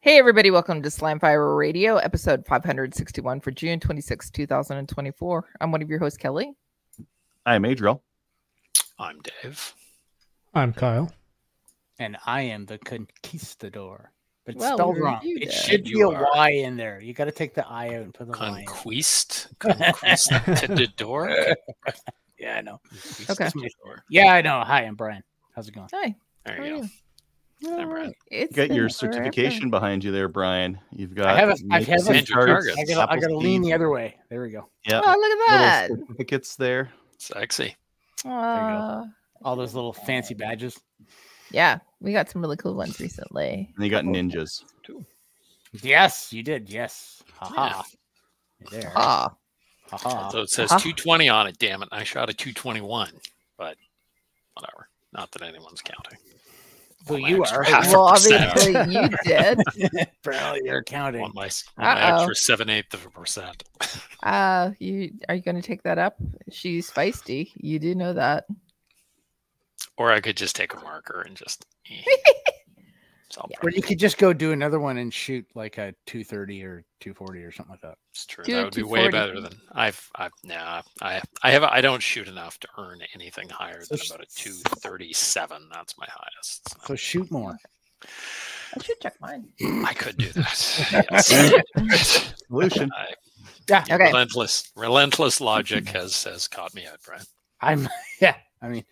Hey, everybody. Welcome to Slamfire Radio, episode 561 for June 26, 2024. I'm one of your hosts, Kelly. I'm Adriel. I'm Dave. I'm Kyle. And I am the Conquistador. But it's Well, spelled we wrong. reviewed It it. should be You a are. Y in there. You got to take the I out and put the Y in. Conquistador? Yeah, I know. Okay. Yeah, I know. Hi, I'm Brian. How's it going? Hi. There How you are go. you? I'm Brian. It's You got your been certification behind you there, Brian. You've got I have a Andrew Target. I got to lean the other way. There we go. Yeah, Oh, look at that. little certificates there. Sexy. All those little fancy badges. Yeah, we got some really cool ones recently. And you got ninjas. Yes, you did. Yes. Haha. There. Ah, Haha. So it says Uh-huh. 220 on it, damn it. I shot a 221, but whatever. Not that anyone's counting. Who Well, you extra are. half. well, 0.5%. obviously you did. Apparently you're counting. On my Uh-oh. extra 7/8%. Are you going to take that up? She's feisty. You do know that. Or I could just take a marker and just. It's all Or you could just go do another one and shoot like a 230 or 240 or something like that. It's true. Do That a would be way 240. better than I don't shoot enough to earn anything higher than about a 237. That's my highest. So shoot more. I should check mine. I could do that. Yes. Solution. Yeah. Okay. Relentless logic has caught me out, Brian. I mean,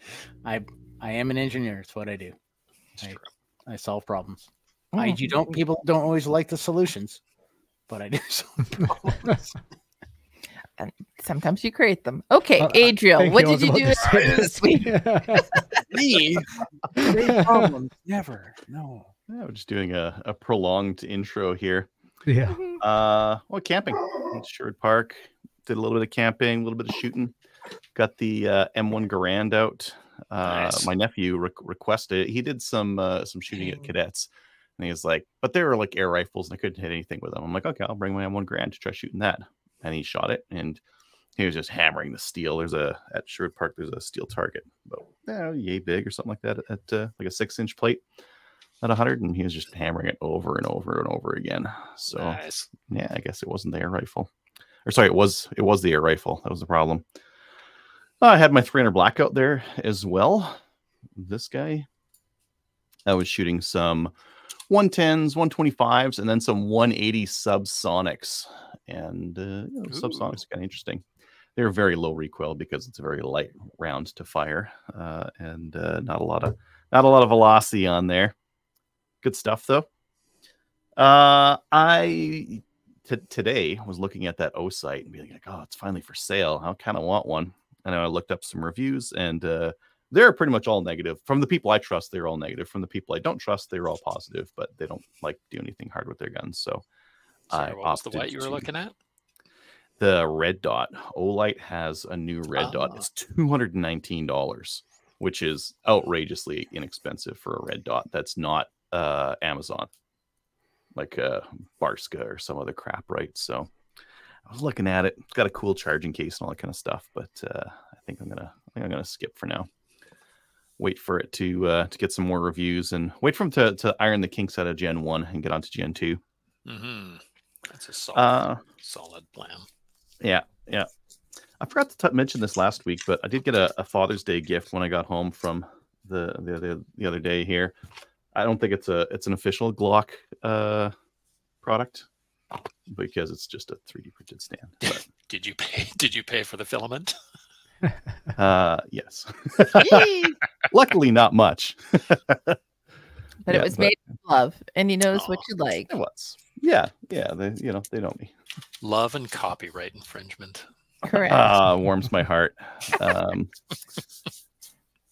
I am an engineer. It's what I do. It's true. I solve problems. Mm. People don't always like the solutions, but I do solve problems. And sometimes you create them. Okay, I Adriel, think what he did you was do about to say this week? Me? Create problems. Never. No. Yeah, we're just doing a prolonged intro here. Yeah. Well, camping. Went to Sherwood Park. Did a little bit of camping, a little bit of shooting. Got the M1 Garand out. Nice. My nephew requested. He did some shooting at cadets, and he was like, "But they were like air rifles, and I couldn't hit anything with them." I'm like, "Okay, I'll bring my M1 Garand to try shooting that." And he shot it, and he was just hammering the steel. At Sherwood Park, there's a steel target, about yay big or something like that, at like a 6-inch plate at 100, and he was just hammering it over and over and over again. So Nice. yeah, I guess it wasn't the air rifle, or sorry, it was the air rifle. That was the problem. I had my 300 blackout there as well. This guy, I was shooting some 110s, 125s, and then some 180 subsonics. And subsonics are kind of interesting. They're very low recoil because it's a very light round to fire, and not a lot of velocity on there. Good stuff though. Today was looking at that O site and being like, "Oh, it's finally for sale. I kind of want one." And I looked up some reviews, and they're pretty much all negative. From the people I trust, they're all negative. From the people I don't trust, they're all positive, but they don't like do anything hard with their guns. So Sorry, what was the opted white you were to- looking at? The red dot. Olight has a new red dot. It's $219, which is outrageously inexpensive for a red dot. That's not Amazon, like Barska or some other crap, right? So I was looking at it. It's got a cool charging case and all that kind of stuff, but I think I'm gonna skip for now. Wait for it to get some more reviews and wait for them to iron the kinks out of Gen 1 and get onto Gen 2. Mm-hmm. That's a solid plan. Yeah. I forgot to mention this last week, but I did get a Father's Day gift when I got home from the other day here. I don't think it's an official Glock product, because it's just a 3D printed stand. But, Did you pay for the filament? yes. Yay! Luckily, not much. But it was made with love, and he knows what you like. It was. Yeah. They know me. Love and copyright infringement. Correct. Warms my heart.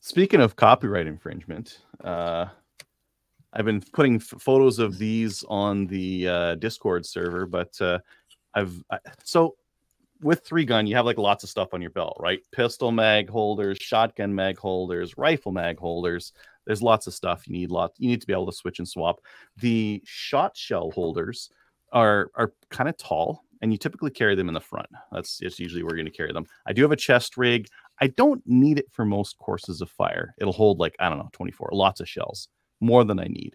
Speaking of copyright infringement, I've been putting photos of these on the Discord server, but so with 3-gun, you have like lots of stuff on your belt, right? Pistol mag holders, shotgun mag holders, rifle mag holders. There's lots of stuff. You need to be able to switch and swap. The shot shell holders are kind of tall, and you typically carry them in the front. That's usually where you're going to carry them. I do have a chest rig. I don't need it for most courses of fire. It'll hold like, I don't know, 24, lots of shells, more than I need.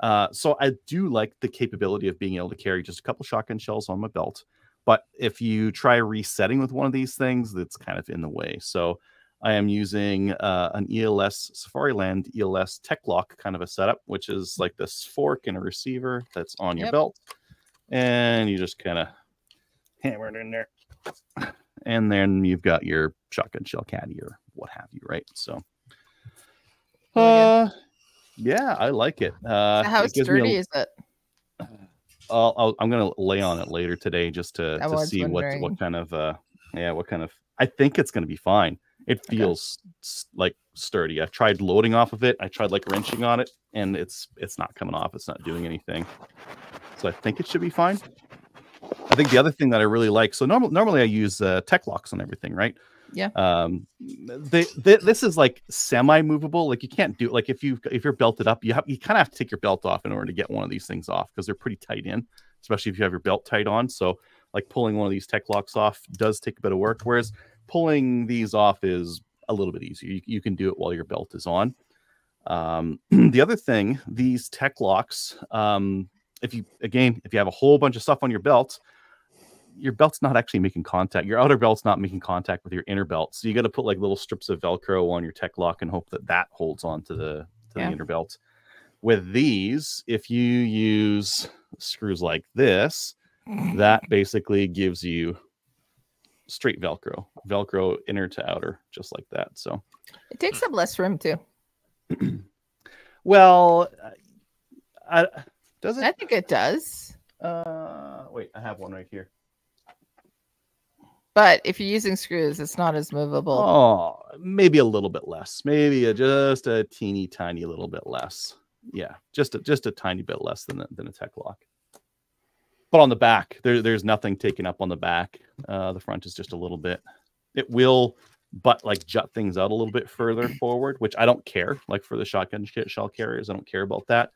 So I do like the capability of being able to carry just a couple shotgun shells on my belt. But if you try resetting with one of these things, that's kind of in the way. So I am using an ELS Safariland ELS Tech Lock kind of a setup, which is like this fork and a receiver that's on your belt. And you just kind of hammer it in there. And then you've got your shotgun shell caddy or what have you, right? So, yeah, I like it. How sturdy is it? I'm gonna lay on it later today just to see what kind of I think it's gonna be fine. It feels like sturdy. I've tried loading off of it. I tried like wrenching on it, and it's not coming off. It's not doing anything. So I think it should be fine. I think the other thing that I really like. So normally I use tech locks on everything, right? Yeah. This is like semi-movable. Like you can't do like if you're belted up, you kind of have to take your belt off in order to get one of these things off because they're pretty tight in, especially if you have your belt tight on. So like pulling one of these tech locks off does take a bit of work, whereas pulling these off is a little bit easier. You can do it while your belt is on. The other thing, these tech locks, if you have a whole bunch of stuff on your belt's not actually making contact. Your outer belt's not making contact with your inner belt. So you got to put like little strips of Velcro on your tech lock and hope that holds on to the inner belt. With these, if you use screws like this, that basically gives you straight Velcro inner to outer, just like that. So it takes up less room too. Well, does it? I think it does. Wait, I have one right here. But if you're using screws, it's not as movable. Oh, maybe a little bit less. Maybe just a teeny tiny little bit less. Yeah, just a tiny bit less than a tech lock. But on the back, there's nothing taken up on the back. The front is just a little bit. It will, but like jut things out a little bit further forward, which I don't care. Like for the shotgun shell carriers, I don't care about that.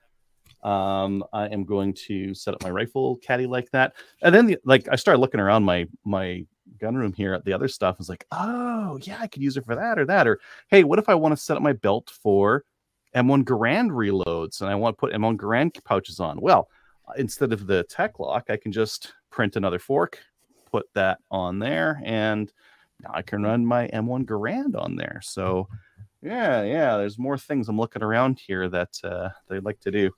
I am going to set up my rifle caddy like that, and then I started looking around my gun room here at the other stuff. I was like, oh yeah, I could use it for that or that, or hey, what if I want to set up my belt for M1 Garand reloads and I want to put M1 Garand pouches on? Well, instead of the tech lock, I can just print another fork, put that on there, and now I can run my M1 Garand on there. So yeah, there's more things I'm looking around here that I'd like to do.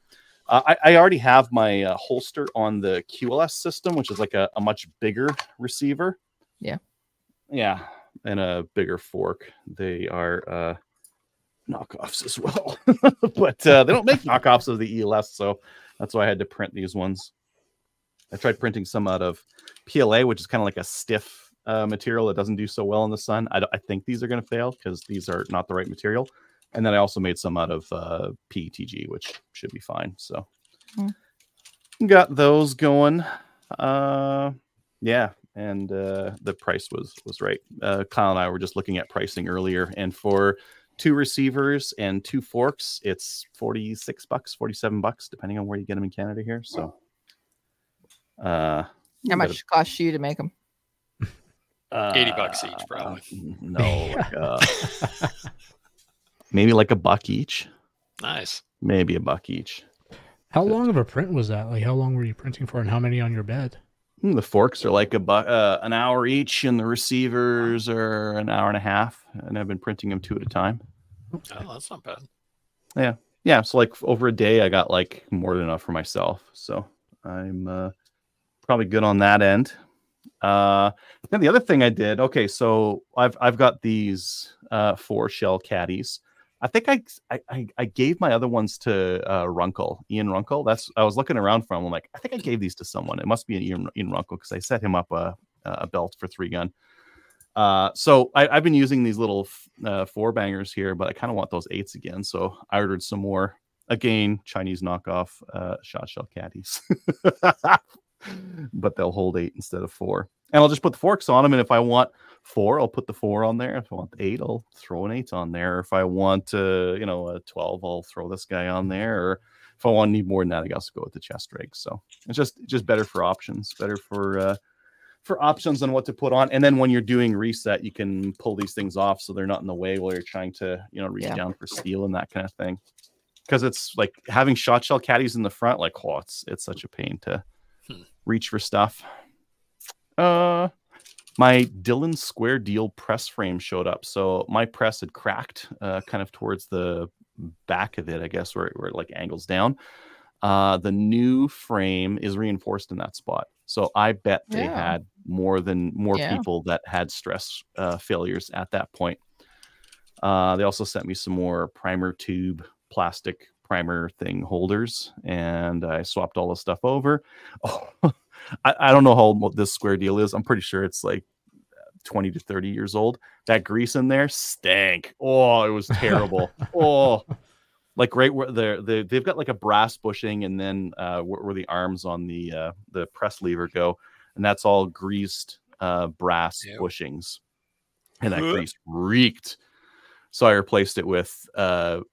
I already have my holster on the QLS system, which is like a much bigger receiver. Yeah, and a bigger fork. They are knockoffs as well, but they don't make knockoffs of the ELS, so that's why I had to print these ones. I tried printing some out of PLA, which is kind of like a stiff material that doesn't do so well in the sun. I think these are going to fail because these are not the right material. And then I also made some out of PETG, which should be fine. So got those going. Yeah, and the price was right. Kyle and I were just looking at pricing earlier, and for 2 receivers and 2 forks, it's $46, $47, depending on where you get them in Canada here. So, how much it costs you to make them? $80 each, probably. No, maybe like $1 each. Nice. Maybe $1 each. How long of a print was that? Like, how long were you printing for, and how many on your bed? The forks are like an hour each, and the receivers are an hour and a half. And I've been printing them 2 at a time. Oh, that's not bad. Yeah. So like over a day, I got like more than enough for myself. So I'm probably good on that end. Then the other thing I did. Okay, so I've got these 4 shell caddies. I think I gave my other ones to Ian Runkle. I was looking around for him. I'm like, I think I gave these to someone. It must be an Ian Runkle because I set him up a belt for 3-gun. So I've been using these little 4 bangers here, but I kind of want those 8s again. So I ordered some more. Again, Chinese knockoff shot shell caddies, but they'll hold 8 instead of 4. And I'll just put the forks on them. And if I want 4, I'll put the 4 on there. If I want 8, I'll throw an 8 on there. If I want a 12, I'll throw this guy on there. Or if I want to need more than that, I guess I'll go with the chest rig. So it's just better for options, better for options on what to put on. And then when you're doing reset, you can pull these things off so they're not in the way while you're trying to reach down for steel and that kind of thing. because it's like having shot shell caddies in the front, like, oh, it's such a pain to reach for stuff. My Dillon Square Deal press frame showed up. So my press had cracked kind of towards the back of it, I guess, where it like angles down. The new frame is reinforced in that spot. So I bet they had more people that had stress failures at that point. They also sent me some more primer tube plastic primer thing holders, and I swapped all the stuff over. Oh, I don't know how old this Square Deal is. I'm pretty sure it's like 20 to 30 years old. That grease in there stank. Oh, it was terrible. Oh, like right where they've got like a brass bushing, and then where the arms on the press lever go, and that's all greased brass bushings, and that grease reeked. So I replaced it with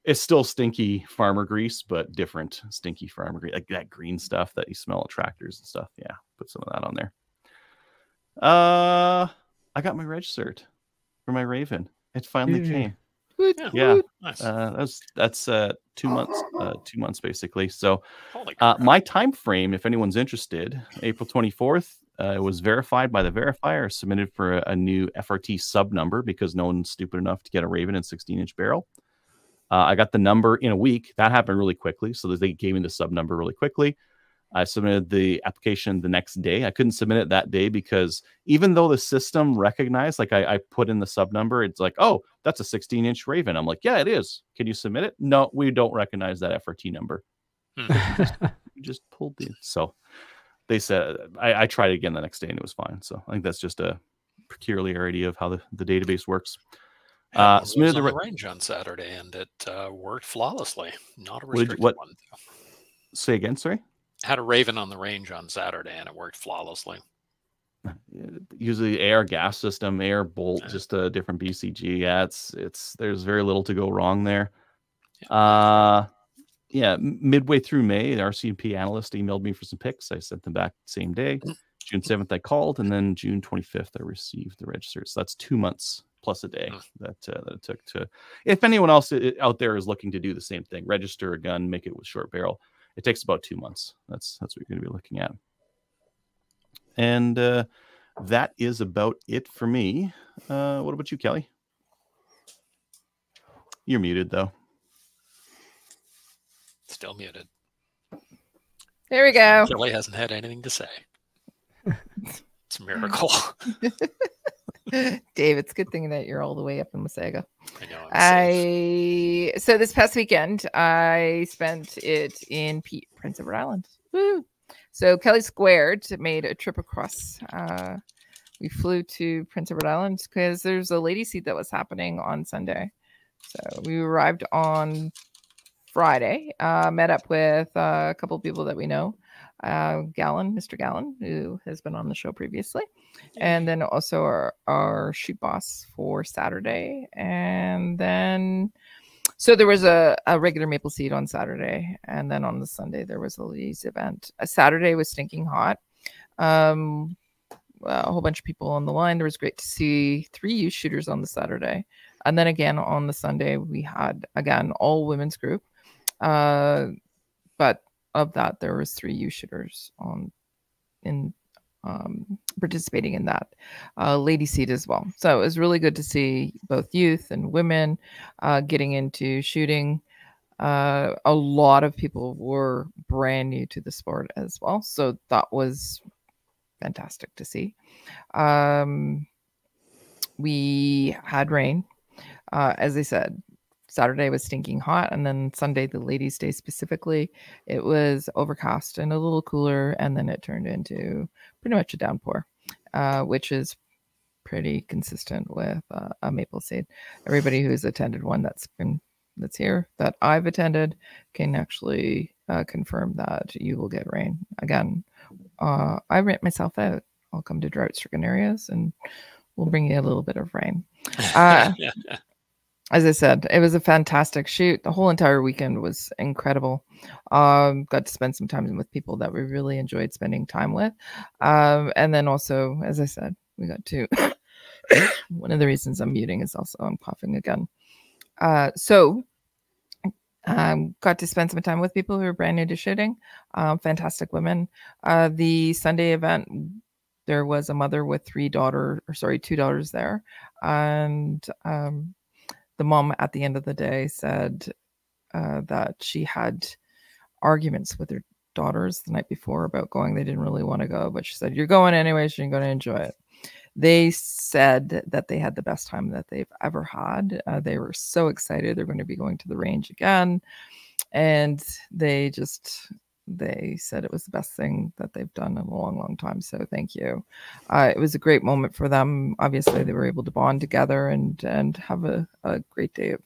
it's still stinky farmer grease, but different stinky farmer grease, like that green stuff that you smell at tractors and stuff. Yeah, put some of that on there. I got my reg cert for my Raven. It finally came. Yeah, nice. That's 2 months. 2 months basically. So my time frame, if anyone's interested, April 24th. It was verified by the verifier, submitted for a new FRT sub number because no one's stupid enough to get a Raven and 16-inch barrel. I got the number in a week. That happened really quickly, so they gave me the sub number really quickly. I submitted the application the next day. I couldn't submit it that day because even though the system recognized, like I put in the sub number, it's like, oh, that's a 16-inch Raven. I'm like, yeah, it is. Can you submit it? No, we don't recognize that FRT number. You just pulled the so. They said I tried again the next day and it was fine. So I think that's just a peculiarity of how the database works. Submitted the range on Saturday and it worked flawlessly. Not a restricted one. Say again, sorry. Had a Raven on the range on Saturday and it worked flawlessly. Usually air gas system, air bolt, just a different BCG. Yeah, there's very little to go wrong there. Yeah, midway through May, the RCMP analyst emailed me for some pics. I sent them back the same day. June 7th, I called, and then June 25th, I received the register. So that's 2 months plus a day that it took to. If anyone else out there is looking to do the same thing, register a gun, make it with short barrel, it takes about 2 months. That's what you're going to be looking at. And that is about it for me. What about you, Kelly? You're muted, though. Still muted. There we go. Kelly hasn't had anything to say. It's a miracle. Dave, it's a good thing that you're all the way up in Wasaga. I know. So this past weekend, I spent it in Prince Edward Island. Woo! So Kelly Squared made a trip across. We flew to Prince Edward Island because there's a lady seat that was happening on Sunday. So we arrived on Friday, met up with a couple of people that we know, Mr. Gallon, who has been on the show previously, and then also our shoot boss for Saturday. And then, so there was a regular maple seed on Saturday, and then on the Sunday there was a ladies event. Saturday was stinking hot. A whole bunch of people on the line. It was great to see 3 youth shooters on the Saturday, and then again on the Sunday we had again all women's group. But of that, there was 3 youth shooters participating in that lady seat as well. So it was really good to see both youth and women getting into shooting. A lot of people were brand new to the sport as well, so that was fantastic to see. We had rain, as I said. Saturday was stinking hot, and then Sunday, the ladies' day specifically, it was overcast and a little cooler, and then it turned into pretty much a downpour, which is pretty consistent with a maple seed. Everybody who's attended one that's here that I've attended can actually confirm that you will get rain. Again, I rent myself out. I'll come to drought-stricken areas, and we'll bring you a little bit of rain. As I said, it was a fantastic shoot. The whole entire weekend was incredible. Got to spend some time with people that we really enjoyed spending time with. And then also, as I said, we got to, one of the reasons I'm muting is also I'm coughing again. So Got to spend some time with people who are brand new to shooting. Fantastic women. The Sunday event, there was a mother with two daughters there. And the mom at the end of the day said that she had arguments with her daughters the night before about going. They didn't really want to go, but she said, "You're going anyway, so you're going to enjoy it." They said that they had the best time that they've ever had. They were so excited. They're going to be going to the range again. And they said it was the best thing that they've done in a long, long time. So thank you. It was a great moment for them. Obviously, they were able to bond together and have a great day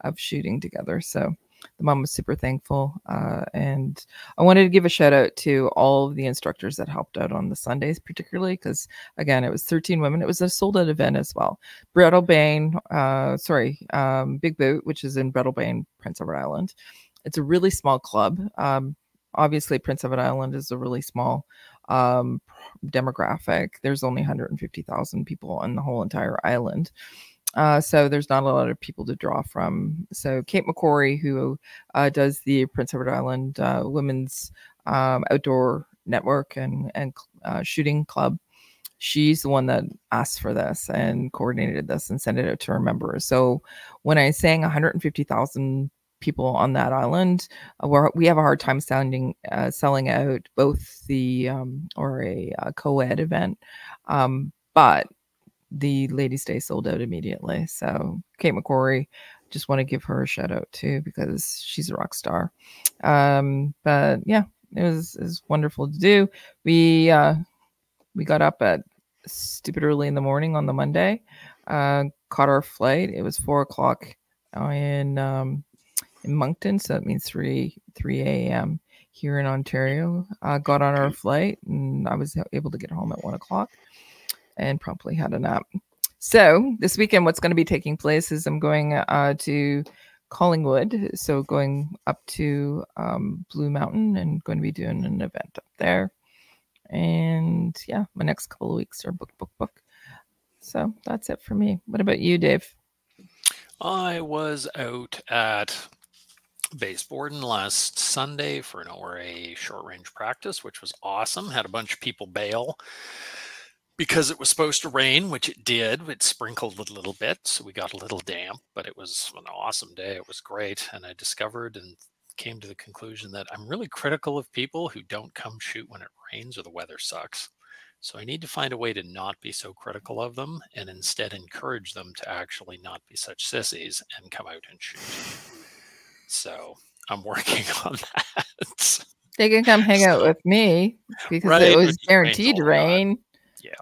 of shooting together. So the mom was super thankful. And I wanted to give a shout out to all of the instructors that helped out on the Sundays, particularly because, again, it was 13 women. It was a sold out event as well. Big Boot, which is in Breadalbane, Prince Edward Island. It's a really small club. Obviously, Prince Edward Island is a really small demographic. There's only 150,000 people on the whole entire island. So there's not a lot of people to draw from. So Kate McCory, who does the Prince Edward Island Women's Outdoor Network and Shooting Club, she's the one that asked for this and coordinated this and sent it out to her members. So when I sang 150,000 people on that island, we have a hard time selling out both the or a co-ed event, but the Ladies' Day sold out immediately. So Kate McCory, just want to give her a shout out too, because she's a rock star. But yeah, it was wonderful to do. We got up at stupid early in the morning on the Monday, caught our flight. It was 4:00 in Moncton, so that means 3 a.m. here in Ontario. Got on our flight, and I was able to get home at 1:00 and promptly had a nap. So this weekend, what's going to be taking place is I'm going to Collingwood, so going up to Blue Mountain and going to be doing an event up there. And yeah, my next couple of weeks are book. So that's it for me. What about you, Dave? I was out at Baseborden last Sunday for an ORA short range practice, which was awesome. Had a bunch of people bail because it was supposed to rain, which it did. It sprinkled a little bit, so we got a little damp, but it was an awesome day. It was great. And I discovered and came to the conclusion that I'm really critical of people who don't come shoot when it rains or the weather sucks. So I need to find a way to not be so critical of them and instead encourage them to actually not be such sissies and come out and shoot. So I'm working on that. They can come hang out with me because it was guaranteed to rain. Yeah.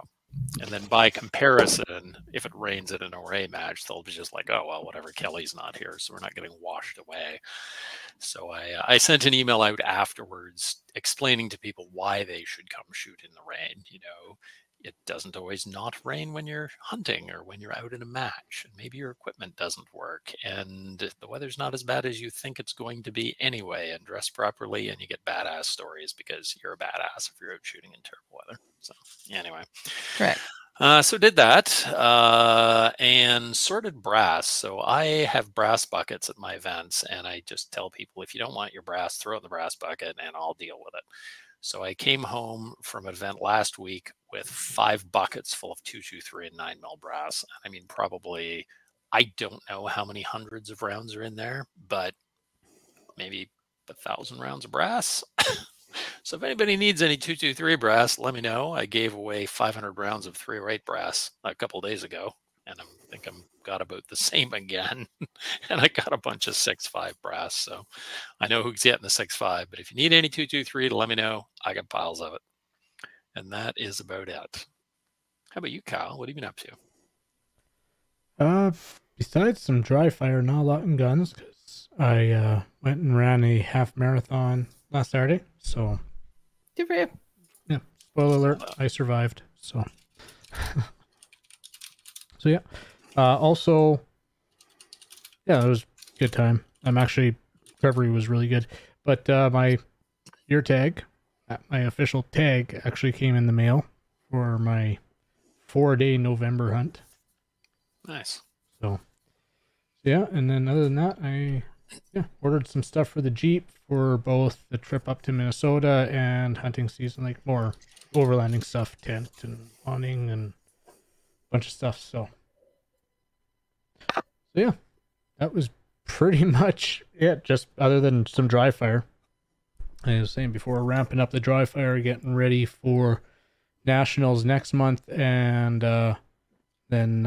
And then by comparison, if it rains at an ORA match, they'll be just like, oh, well, whatever, Kelly's not here, so we're not getting washed away. So I sent an email out afterwards explaining to people why they should come shoot in the rain. You know, it doesn't always not rain when you're hunting or when you're out in a match, and maybe your equipment doesn't work and the weather's not as bad as you think it's going to be anyway, and dress properly and you get badass stories because you're a badass if you're out shooting in terrible weather. So anyway, correct. So did that and sorted brass. So I have brass buckets at my events, and I just tell people, if you don't want your brass, throw it in the brass bucket and I'll deal with it. So I came home from an event last week with 5 buckets full of 223 and 9mm brass. I mean, probably, I don't know how many hundreds of rounds are in there, but maybe 1,000 rounds of brass. So if anybody needs any 223 brass, let me know. I gave away 500 rounds of 308 brass a couple of days ago, and I think I'm got about the same again. And I got a bunch of 6.5 brass, so I know who's getting the 6.5. But if you need any 223, let me know. I got piles of it. And that is about it. How about you, Kyle? What have you been up to? Besides some dry fire, not a lot in guns, because I went and ran a half marathon last Saturday. So good for you. Yeah. Spoiler alert, I survived. So so yeah. Also, yeah, it was a good time. Recovery was really good. But my ear tag, my official tag, actually came in the mail for my 4-day November hunt. Nice. So yeah, and then other than that, I yeah, ordered some stuff for the Jeep for both the trip up to Minnesota and hunting season, like more overlanding stuff, tent and awning and a bunch of stuff. So yeah, that was pretty much it. Just other than some dry fire. I was saying before, ramping up the dry fire, getting ready for nationals next month, and then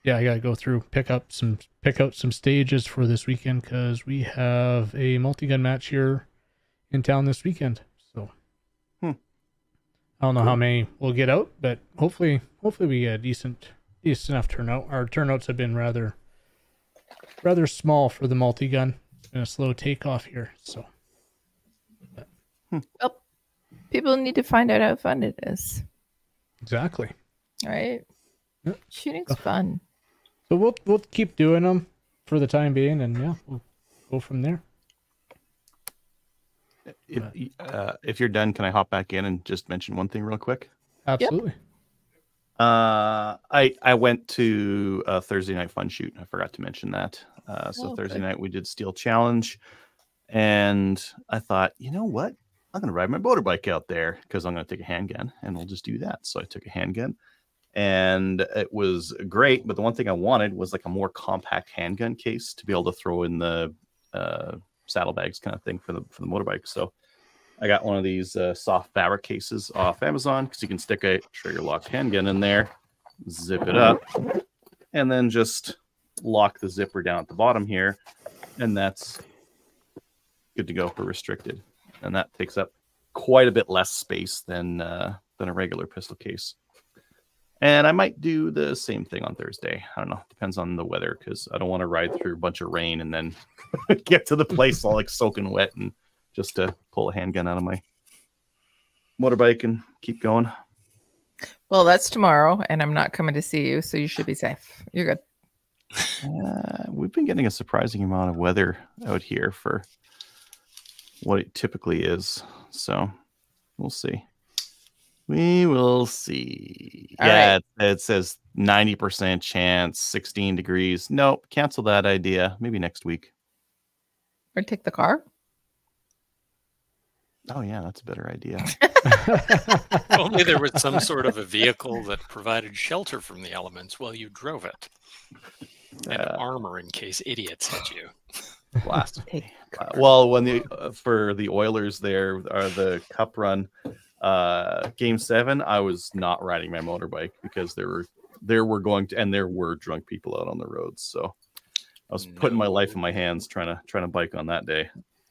yeah, I gotta go through pick out some stages for this weekend because we have a multi-gun match here in town this weekend. So I don't know how many we'll get out, but hopefully we get a decent enough turnout. Our turnouts have been rather small for the multi-gun. It's been a slow takeoff here, so. Well, people need to find out how fun it is. Exactly. Right? Yep. Shooting's fun. So we'll keep doing them for the time being, and yeah, we'll go from there. If you're done, can I hop back in and just mention one thing real quick? Absolutely. I went to a Thursday night fun shoot. I forgot to mention that. So Thursday night we did Steel Challenge, and I thought, you know what? I'm going to ride my motorbike out there because I'm going to take a handgun, and we'll just do that. So I took a handgun, and it was great. But the one thing I wanted was like a more compact handgun case to be able to throw in the saddlebags kind of thing for the motorbike. So I got one of these soft fabric cases off Amazon because you can stick a trigger locked handgun in there, zip it up, and then just lock the zipper down at the bottom here, and that's good to go for restricted. And that takes up quite a bit less space than a regular pistol case. And I might do the same thing on Thursday. I don't know. Depends on the weather because I don't want to ride through a bunch of rain and then get to the place all like soaking wet and just to pull a handgun out of my motorbike and keep going. Well, that's tomorrow, and I'm not coming to see you, so you should be safe. You're good. We've been getting a surprising amount of weather out here for what it typically is. So we'll see. We will see. All yeah, right. it says 90% chance, 16 degrees. Nope, cancel that idea. Maybe next week. Or take the car. Oh, yeah, that's a better idea. If only there was some sort of a vehicle that provided shelter from the elements while you drove it. And armor in case idiots hit you. Blast. Well, when for the Oilers there are the Cup run, Game 7, I was not riding my motorbike because there were drunk people out on the roads. So I was putting my life in my hands trying to bike on that day.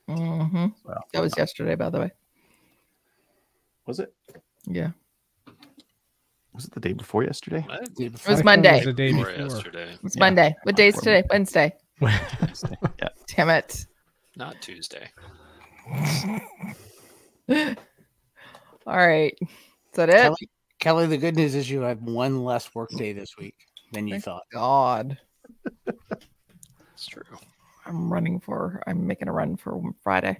Mm-hmm. Well, That was yesterday, by the way. was it? Yeah. Was it the day before yesterday? It was Monday. It was the day Or before. yesterday. It's Monday. What day is today? Wednesday. Yeah. Damn it. Not Tuesday. All right. Is that it? Kelly, the good news is you have one less work day this week than you Thank thought. God. It's true. I'm making a run for Friday.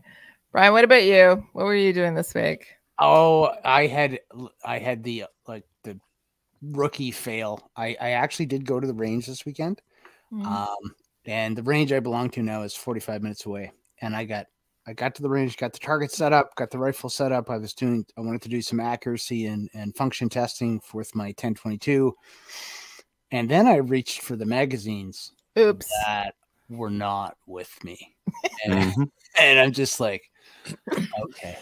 Brian, what about you? What were you doing this week? Oh, I had the rookie fail. I actually did go to the range this weekend. And the range I belong to now is 45 minutes away. And I got to the range, got the target set up, got the rifle set up. I wanted to do some accuracy and function testing with my 1022. And then I reached for the magazines. Oops. That were not with me. And, and I'm just like, okay.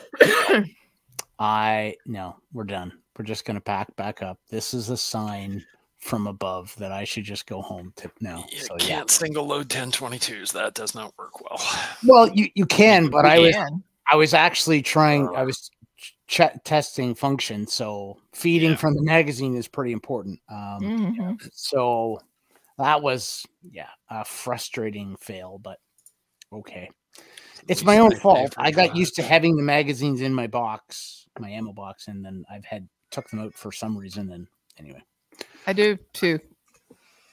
No, we're done. We're just going to pack back up. This is a sign from above that I should just go home to now. You So can't single load 1022s. That does not work well. Well, you can, but I can. was actually trying. I was testing function. So feeding from the magazine is pretty important. So that was a frustrating fail, but okay. It's my own fault. I got used to having the magazines in my box, my ammo box, and then took them out for some reason. And anyway, I do too.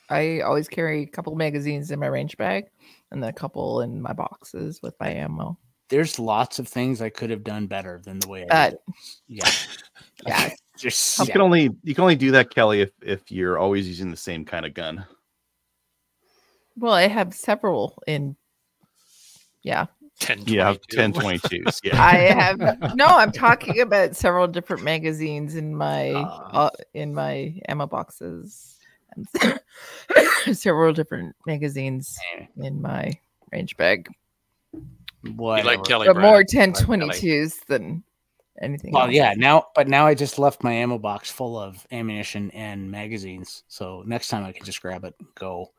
I always carry a couple magazines in my range bag and then a couple in my boxes with my ammo. there's lots of things I could have done better than the way I did it. Yeah. Yeah. Just You can only do that, Kelly, if you're always using the same kind of gun. Well, I have several in Yeah. 10, Yeah, 22. 1022s. Yeah. I have no. I'm talking about several different magazines in my ammo boxes, and several different magazines in my range bag. You Whatever. like Kelly But more Brand. 1022s than anything Well, else. yeah. But now I just left my ammo box full of ammunition and magazines. So next time I can just grab it and go.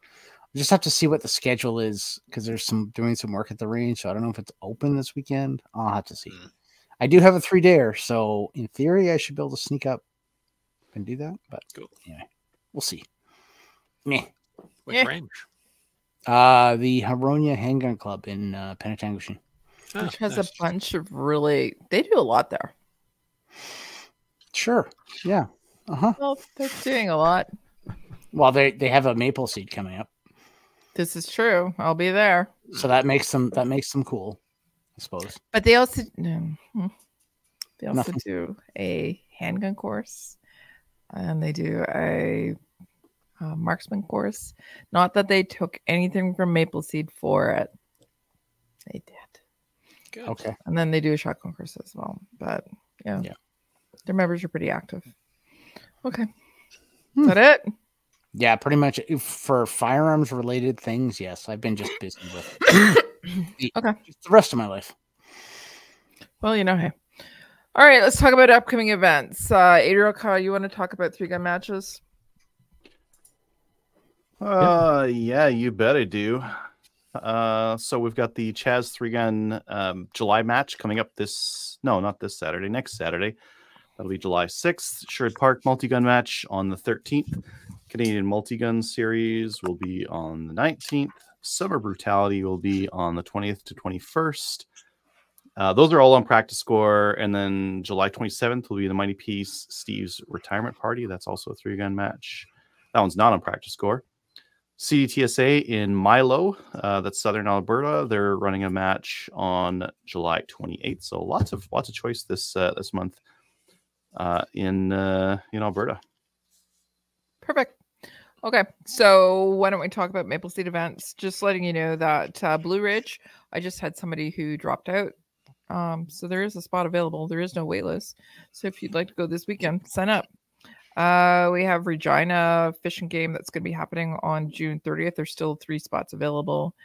I just have to see what the schedule is because there's doing some work at the range. So I don't know if it's open this weekend. I'll have to see. I do have a 3-dayer, so in theory I should be able to sneak up and do that. But Cool. Anyway, we'll see. Meh. Which range? The Haronia Handgun Club in Penetanguishene. Which has a bunch of they do a lot there. Sure. Yeah. Uh-huh. Well, they're doing a lot. Well, they have a maple seed coming up. This is true. I'll be there. So that makes them cool, I suppose. But they also Nothing. do a handgun course, and they do a marksman course. Not that they took anything from Maple Seed for it. They did. Good. Okay. And then they do a shotgun course as well. But yeah. Their members are pretty active. Okay. Is that it? Yeah, pretty much for firearms related things. Yes, I've been just busy with Okay. the rest of my life. Well, hey. All right, let's talk about upcoming events. Adriel, you want to talk about 3-gun matches? Yeah, you bet I do. So we've got the Chaz 3-gun July match coming up not this Saturday, next Saturday. That'll be July 6th. Sherwood Park multi-gun match on the 13th. Canadian multi-gun series will be on the 19th. Summer Brutality will be on the 20th to 21st. Those are all on Practice Score. And then July 27th will be the Mighty Peace Steve's retirement party. That's also a 3-gun match. That one's not on Practice Score. CDTSA in Milo, that's Southern Alberta. They're running a match on July 28th. So lots of choice this month in Alberta. Perfect. Okay, so why don't we talk about Maple Seed events? Just letting you know that Blue Ridge, I just had somebody who dropped out. So there is a spot available. There is no wait list. So if you'd like to go this weekend, sign up. We have Regina Fish and Game that's going to be happening on June 30th. There's still 3 spots available.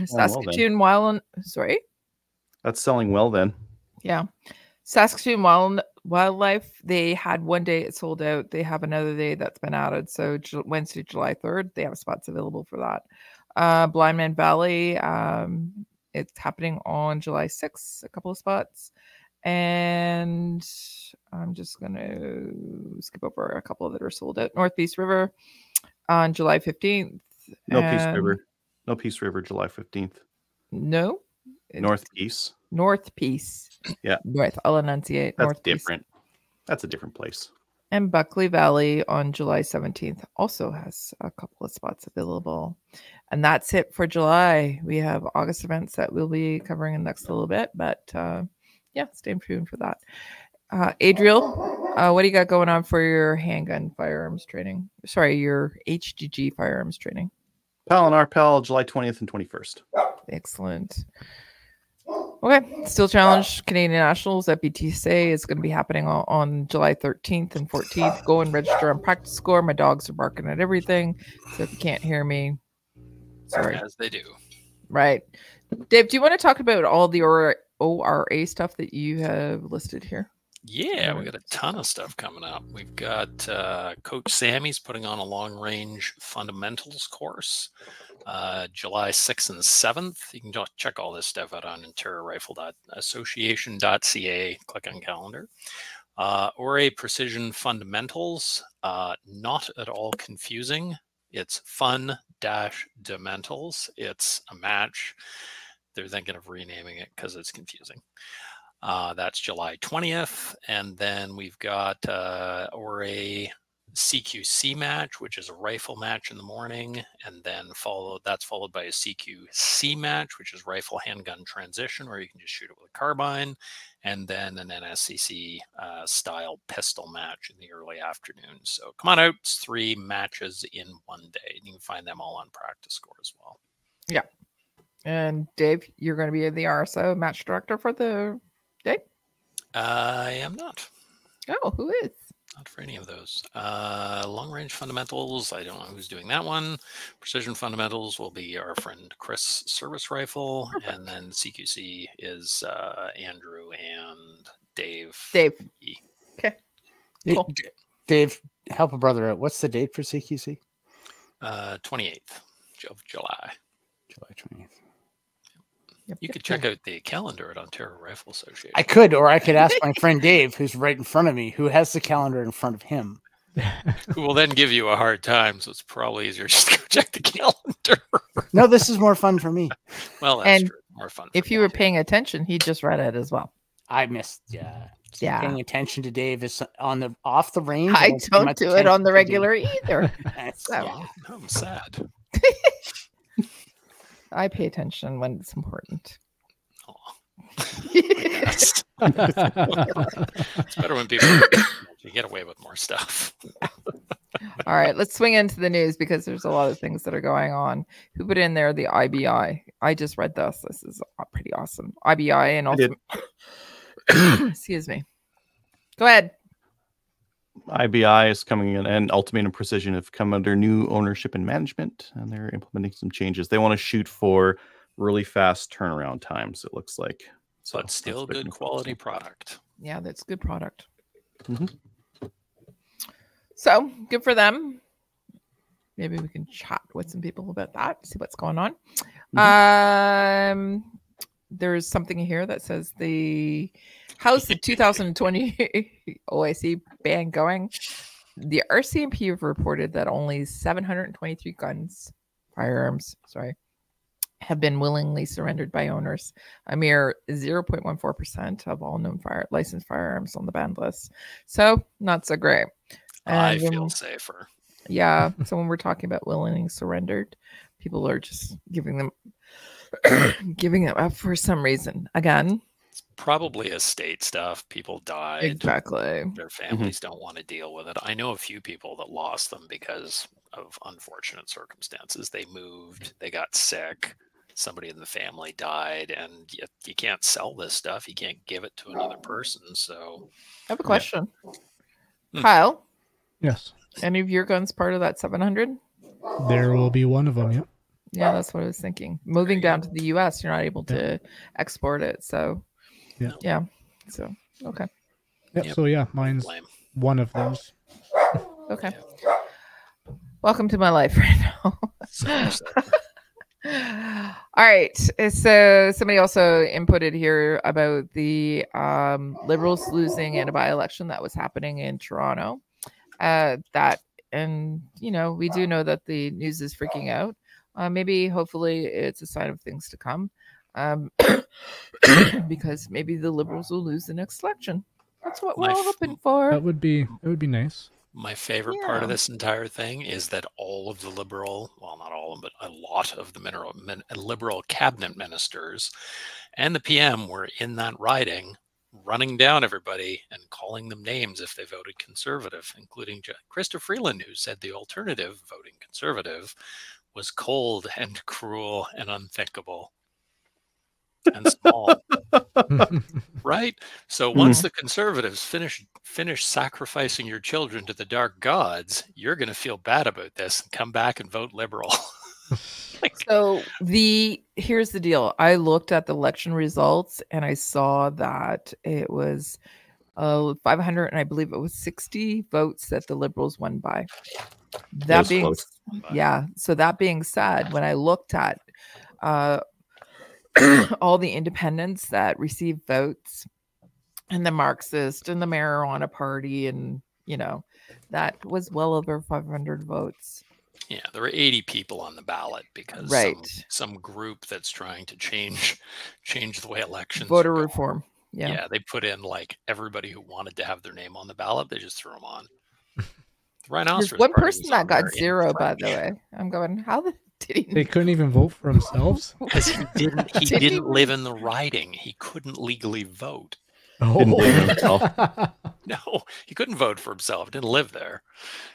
Saskatoon sorry? That's selling well then. Yeah. Saskatoon Wildlife, they had one day it sold out. They have another day that's been added. So Wednesday, July 3rd, they have spots available for that. Blind Man Valley, it's happening on July 6th, a couple of spots. And I'm just going to skip over a couple that are sold out. North Peace River on July 15th. No Peace River, July 15th. No. North Peace. North Peace. Yeah. North. I'll enunciate. That's North different. Peace. That's a different place. And Buckley Valley on July 17th also has a couple of spots available. And that's it for July. We have August events that we'll be covering in the next little bit. But yeah, stay tuned for that. Adriel, what do you got going on for your handgun firearms training? Sorry, your HGG firearms training. PAL and RPAL, July 20th and 21st. Excellent. Okay, Steel Challenge Canadian Nationals at BTSA is going to be happening on July 13th and 14th. Go and register on Practice Score. My dogs are barking at everything, so if you can't hear me, sorry. As they do. Right. Dave, do you want to talk about all the ORA stuff that you have listed here? Yeah, we got a ton of stuff coming up. We've got Coach Sammy's putting on a long-range fundamentals course, July 6th and 7th. You can just check all this stuff out on interrorifle.association.ca. Click on calendar. ORA Precision Fundamentals, not at all confusing. It's fun-dementals. It's a match. They're thinking of renaming it because it's confusing. That's July 20th. And then we've got ORA CQC match, which is a rifle match in the morning. And then that's followed by a CQC match, which is rifle handgun transition, where you can just shoot it with a carbine. And then an NSCC style pistol match in the early afternoon. So come on out. It's 3 matches in one day. And you can find them all on Practice Score as well. Yeah. And Dave, you're going to be the RSO match director for the day? I am not. Oh, who is? Not for any of those. Long range fundamentals. I don't know who's doing that one. Precision fundamentals will be our friend Chris Service Rifle, and then CQC is Andrew and Dave. Dave. E. Okay. Hey, Cool. Dave, help a brother out. What's the date for CQC? 28th of July. July 20th. You could check out the calendar at Ontario Rifle Association. I could, or I could ask my friend Dave, who's right in front of me, who has the calendar in front of him. Who will then give you a hard time, so it's probably easier just to go check the calendar. No, this is more fun for me. Well, that's And true. More fun. If you were paying attention, he just read it as well. I missed. Yeah. Paying attention to Dave is on the off the range. I don't pay don't much do it on the attention to regular Dave. either. That's- So- yeah. I'm sad. I pay attention when it's important. Yes. It's better when people you get away with more stuff. All right, let's swing into the news because there's a lot of things that are going on. Who put in there the IBI? I just read this. This is pretty awesome. IBI and also, excuse me. Go ahead. IBI is coming in, and Ultimate and Precision have come under new ownership and management, and they're implementing some changes. They want to shoot for really fast turnaround times, it looks like. So But still that's good quality product. Yeah, that's good product. Mhm. So good for them. Maybe we can chat with some people about that, see what's going on. There's something here that says how's the 2020 OIC ban going? The RCMP have reported that only 723 firearms, have been willingly surrendered by owners, a mere 0.14% of all known licensed firearms on the banned list. So not so great. I And feel safer. yeah. So when we're talking about willingly surrendered, people are just giving them up for some reason. Again, It's probably estate stuff. People died. exactly. Their families don't want to deal with it. I know a few people that lost them because of unfortunate circumstances. They moved, they got sick, somebody in the family died, and you can't sell this stuff. You can't give it to another person. So I have a question. Hmm. Kyle, Yes, any of your guns part of that 700? there will be one of them. Yep. Yeah, that's what I was thinking. Moving down to the US, you're not able to export it. So, Yeah. So, okay. Yep. Yep. So yeah, mine's blame. one of those. Okay. Welcome to my life right now. So, All right. So somebody also inputted here about the Liberals losing in a by-election that was happening in Toronto. We do know that the news is freaking out. Maybe, hopefully, it's a sign of things to come. Because maybe the Liberals will lose the next election. That's what we're all hoping for. That would be nice. my favorite part of Yeah. this entire thing is that all of the Liberal, well, not all of them, but a lot of the Liberal cabinet ministers and the PM were in that riding, running down everybody and calling them names if they voted Conservative, including Krista Freeland, who said the alternative, voting Conservative, was cold and cruel and unthinkable and small. Right? So once the Conservatives finish sacrificing your children to the dark gods, you're going to feel bad about this and come back and vote Liberal. So here's the deal. I looked at the election results and I saw that it was 500 and I believe it was 60 votes that the Liberals won by. That was being close. so that being said, when I looked at all the independents that received votes and the Marxist and the marijuana party, and that was well over 500 votes. Yeah, there were 80 people on the ballot because Right. some group that's trying to change the way elections Voter are going. reform. Yeah. They put in like everybody who wanted to have their name on the ballot, they just threw them on. The Rhinoceros There's one Party person was that on got there in 0, by the French. way. I'm going, how did he? They couldn't even vote for themselves. Because he Did he? didn't live in the riding. He couldn't legally vote. Didn't believe in himself. No, he couldn't vote for himself. Didn't live there.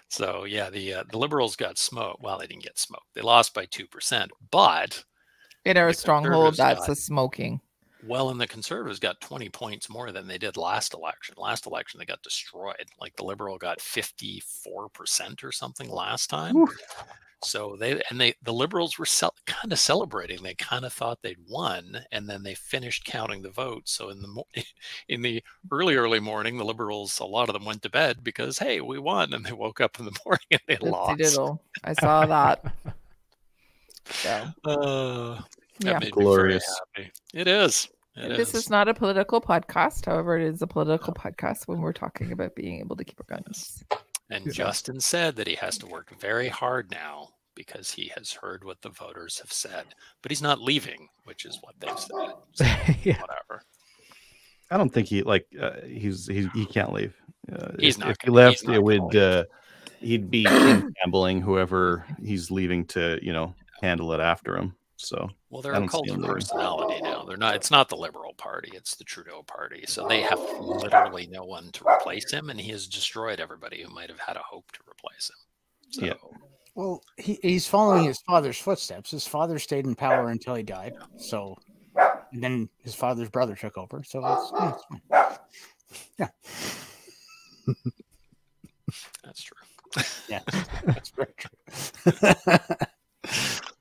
So yeah, the Liberals got smoked. Well, they didn't get smoked. They lost by 2%. But In our The stronghold, Conservatives that's got- a smoking. Well, and the Conservatives got 20 points more than they did last election. Last election, they got destroyed. Like the Liberal got 54% or something last time. Oof. So the Liberals were kind of celebrating. They kind of thought they'd won, and then they finished counting the votes. So in the early morning, the Liberals, a lot of them went to bed because, hey, we won, and they woke up in the morning and they lost. Diddle. I saw that. So, That yeah. made Glorious. me very happy. It is. This is not a political podcast. However, it is a political podcast when we're talking about being able to keep our guns. And Justin said that he has to work very hard now because he has heard what the voters have said, but he's not leaving, which is what they've said. So, Yeah. whatever. I don't think he he can't leave. He's if, not if he gonna- left, he's not it gonna would he'd be gambling whoever he's leaving to handle it after him. So Well, they're I a don't see cult him of leaving. personality now. They're not. It's not the Liberal Party. It's the Trudeau Party. So they have literally no one to replace him, and he has destroyed everybody who might have had a hope to replace him. So, Yeah. Well, he's following his father's footsteps. His father stayed in power until he died. So, and then his father's brother took over. So it's fine. Yeah, that's true. yeah, that's very true.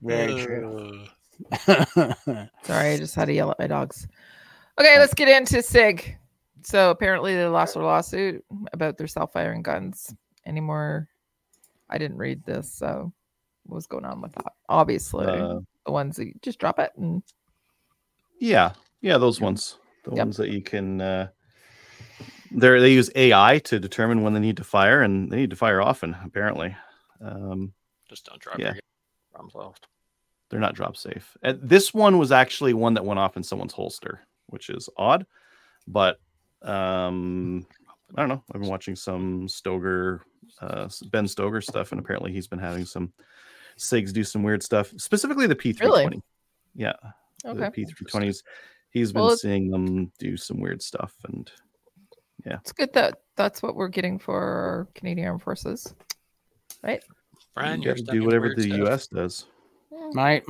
Very true. Sorry, I just had to yell at my dogs. Okay, let's get into SIG. So apparently they lost their lawsuit about their self-firing guns. Any more? I didn't read this, so what was going on with that? Obviously, the ones that you just drop it and yeah, those ones, the Yep. ones that you can. They use AI to determine when they need to fire, and they need to fire often. Apparently, Just don't drop Yeah. your bombs left. they're not drop safe. And this one was actually one that went off in someone's holster, which is odd. But I don't know. I've been watching some Ben Stoger stuff, and apparently he's been having some SIGs do some weird stuff, specifically the P320. Yeah, okay. the P320s. He's been Well, seeing them do some weird stuff, and It's good that that's what we're getting for our Canadian Armed Forces, right? Brian, you you're got to stuck do in whatever weird the stuff. U.S. does. My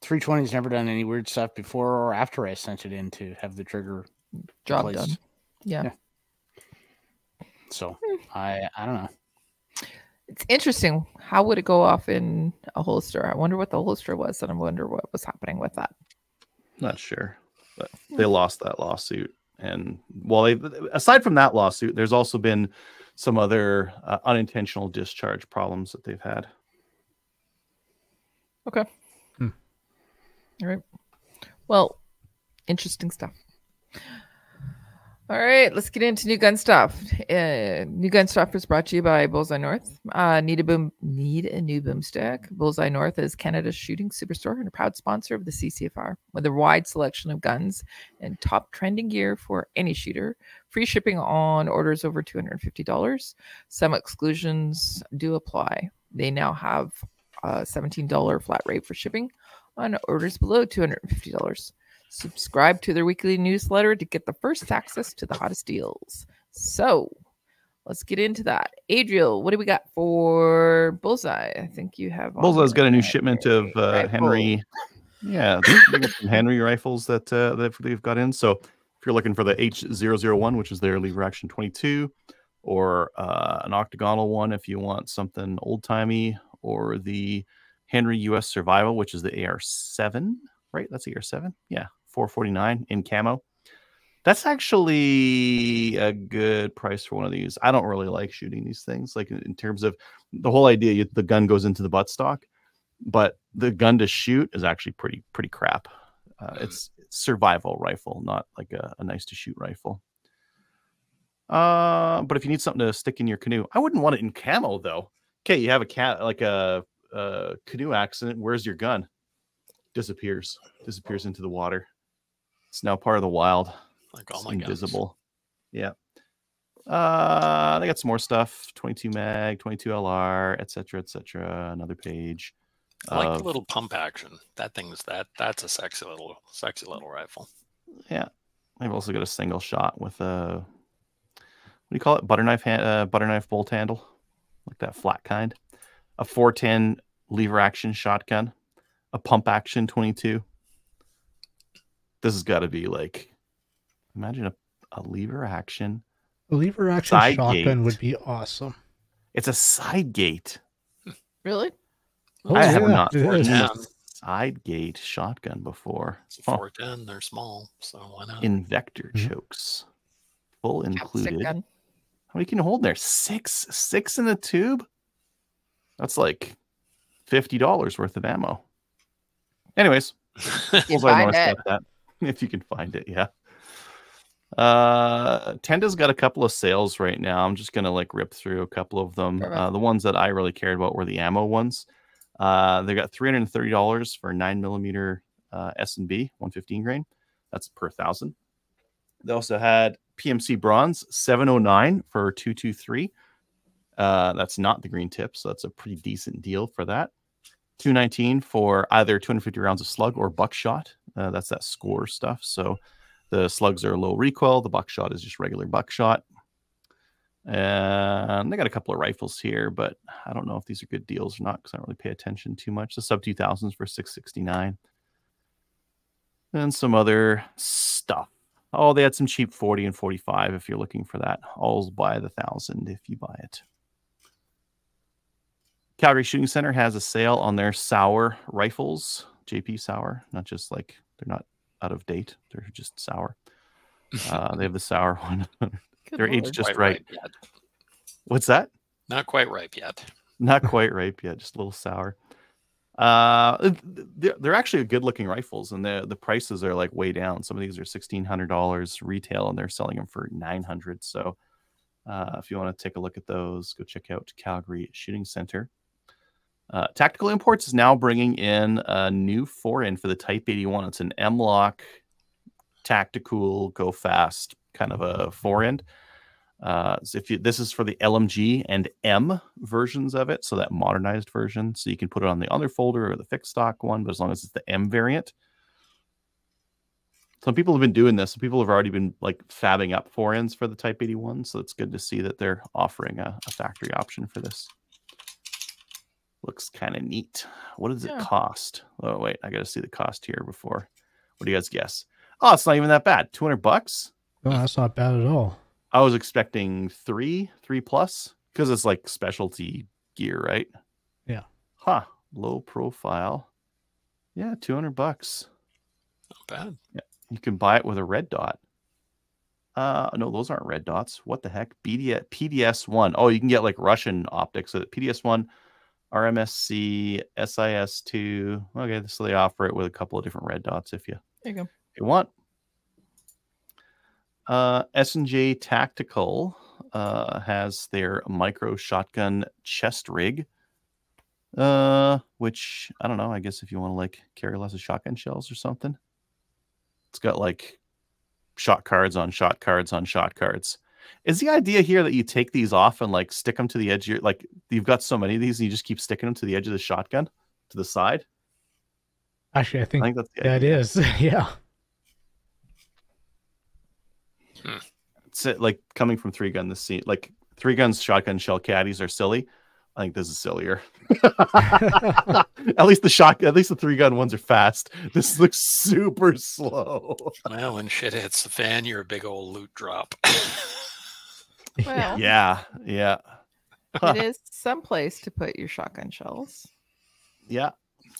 320's never done any weird stuff before or after I sent it in to have the trigger Job replaced. done. Yeah. So I don't know. It's interesting. How would it go off in a holster? I wonder what the holster was, and I wonder what was happening with that. Not sure, but they lost that lawsuit. And aside from that lawsuit, there's also been some other unintentional discharge problems that they've had. Okay. All right. Well, interesting stuff. All right, let's get into new gun stuff. New gun stuff is brought to you by Bullseye North. Need a new boomstick? Bullseye North is Canada's shooting superstore and a proud sponsor of the CCFR with a wide selection of guns and top trending gear for any shooter. Free shipping on orders over $250. Some exclusions do apply. They now have a $17 flat rate for shipping on orders below $250. Subscribe to their weekly newsletter to get the first access to the hottest deals. So let's get into that. Adriel, what do we got for Bullseye? I think you have Bullseye's got a new Henry shipment of rifle. Henry. Yeah, they got some Henry rifles that they've got in. So if you're looking for the H001, which is their lever action 22, or an octagonal one if you want something old timey, or the Henry US Survival, which is the AR7, right? That's AR7. Yeah, 449 in camo. That's actually a good price for one of these. I don't really like shooting these things, like in terms of the whole idea. The gun goes into the buttstock, but the gun to shoot is actually pretty crap. It's survival rifle, not like a nice to shoot rifle. But if you need something to stick in your canoe, I wouldn't want it in camo though. Okay, you have a canoe accident. Where's your gun? Disappears into the water. It's now part of the wild. Like all It's my guns. invisible. Yeah. They got some more stuff. 22 mag, 22 LR, etc. Another page. I like the little pump action. That's a sexy little rifle. Yeah. I've also got a single shot with a, what do you call it? Butter knife bolt handle, like that flat kind. A 410 lever action shotgun, a pump action 22. This has got to be like, imagine a lever action. A lever action Side shotgun gate. would be awesome. It's a side gate. Really? Oh, I have yeah, not it is. seen a 410. side gate shotgun before. It's a Huh. 410. They're small, so why not? Invector Mhm. chokes. Full Chopstick included. gun. How many can you hold in there? Six in the tube? That's like $50 worth of ammo. Anyways, You I find noticed it. about that. If you can find it, yeah. Tenda's got a couple of sales right now. I'm just gonna like rip through a couple of them. Perfect. The ones that I really cared about were the ammo ones. They got $330 for 9mm S&B 115 grain. That's per 1,000. They also had PMC bronze 709 for 223. That's not the green tip, so that's a pretty decent deal for that. 219 for either 250 rounds of slug or buckshot. That's that score stuff. So the slugs are low recoil. The buckshot is just regular buckshot. And they got a couple of rifles here, but I don't know if these are good deals or not because I don't really pay attention too much. The sub 2000s for 669. And some other stuff. Oh, they had some cheap 40 and 45 if you're looking for that. I'll buy the 1,000 if you buy it. Calgary Shooting Center has a sale on their Sauer rifles. JP Sauer, not just like they're not out of date. They're just sour. They have the Sauer one. Good They're Lord. aged just Quite right. ripe yet. What's that? Not quite ripe yet. Not quite ripe yet, just a little sour. They're actually good looking rifles, and the prices are like way down. Some of these are $1,600 retail, and they're selling them for $900. So if you want to take a look at those, go check out Calgary Shooting Center. Tactical Imports is now bringing in a new forend for the Type 81. It's an M-Lock tactical, go fast kind of a forend. So this is for the LMG and M versions of it, so that modernized version. So you can put it on the other folder or the fixed stock one, but as long as it's the M variant. Some people have been doing this. Some people have already been like fabbing up forends for the Type 81, so it's good to see that they're offering a factory option for this. Looks kind of neat. What does it cost? Oh wait, I got to see the cost here before. What do you guys guess? Oh, it's not even that bad. $200. No, that's not bad at all. I was expecting three plus, because it's like specialty gear, right? Yeah. Huh. Low profile. Yeah, $200. Not bad. Yeah. You can buy it with a red dot. No, those aren't red dots. What the heck? PDS-1. Oh, you can get like Russian optics. So PDS-1, RMSC, SIS-2. Okay, so they offer it with a couple of different red dots if you want. S&J Tactical has their micro shotgun chest rig, which I don't know. I guess if you want to like carry lots of shotgun shells or something, it's got like shot cards on shot cards on shot cards. Is the idea here that you take these off and like stick them to the edge of your, like you've got so many of these and you just keep sticking them to the edge of the shotgun to the side? Actually, I think that's the that idea. is. Yeah. It's like coming from 3-Gun, this scene, like 3-Gun's shotgun shell caddies are silly. I think this is sillier. At least the 3-Gun ones are fast. This looks super slow. Well, when shit hits the fan, you're a big old loot drop. Well, Yeah. it is someplace to put your shotgun shells. Yeah.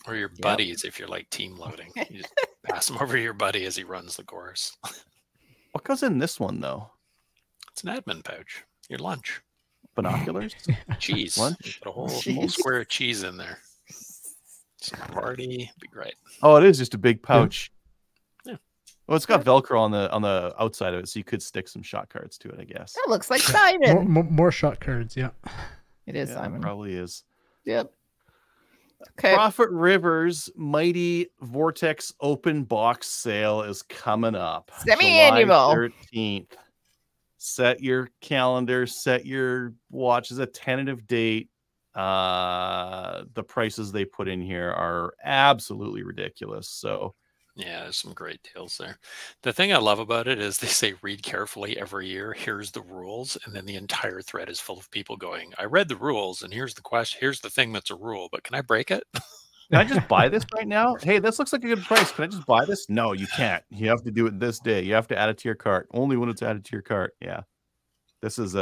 Or your buddies if you're like team loading. You just pass them over to your buddy as he runs the course. What goes in this one though? It's an admin pouch. Your lunch. Binoculars? Cheese. Lunch? Put a whole Cheese? square of cheese in there. Party. Be great. Oh, it is just a big pouch. Yeah. Well, it's got Velcro on the outside of it, so you could stick some shot cards to it, I guess. That looks like Simon. More shot cards, yeah. It is Yeah, Simon. probably is. Yep. Okay. Prophet Rivers Mighty Vortex open box sale is coming up. Semi-annual. July 13th. Set your calendar, set your watch as a tentative date. The prices they put in here are absolutely ridiculous. So Yeah, there's some great deals there. The thing I love about it is they say read carefully every year. Here's the rules. And then the entire thread is full of people going, I read the rules and here's the question. Here's the thing that's a rule, but can I break it? Can I just buy this right now? Hey, this looks like a good price. Can I just buy this? No, you can't. You have to do it this day. You have to add it to your cart. Only when it's added to your cart. Yeah. This is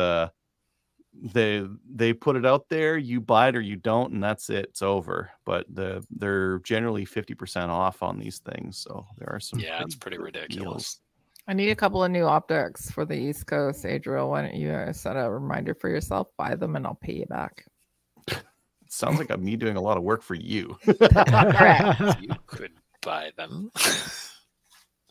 they put it out there, you buy it or you don't, and that's it. It's over. But they're generally 50% off on these things. So there are some Yeah, it's pretty ridiculous. deals. I need a couple of new optics for the East Coast. Adriel, why don't you set a reminder for yourself? Buy them and I'll pay you back. It sounds like me doing a lot of work for you. Correct. You could buy them.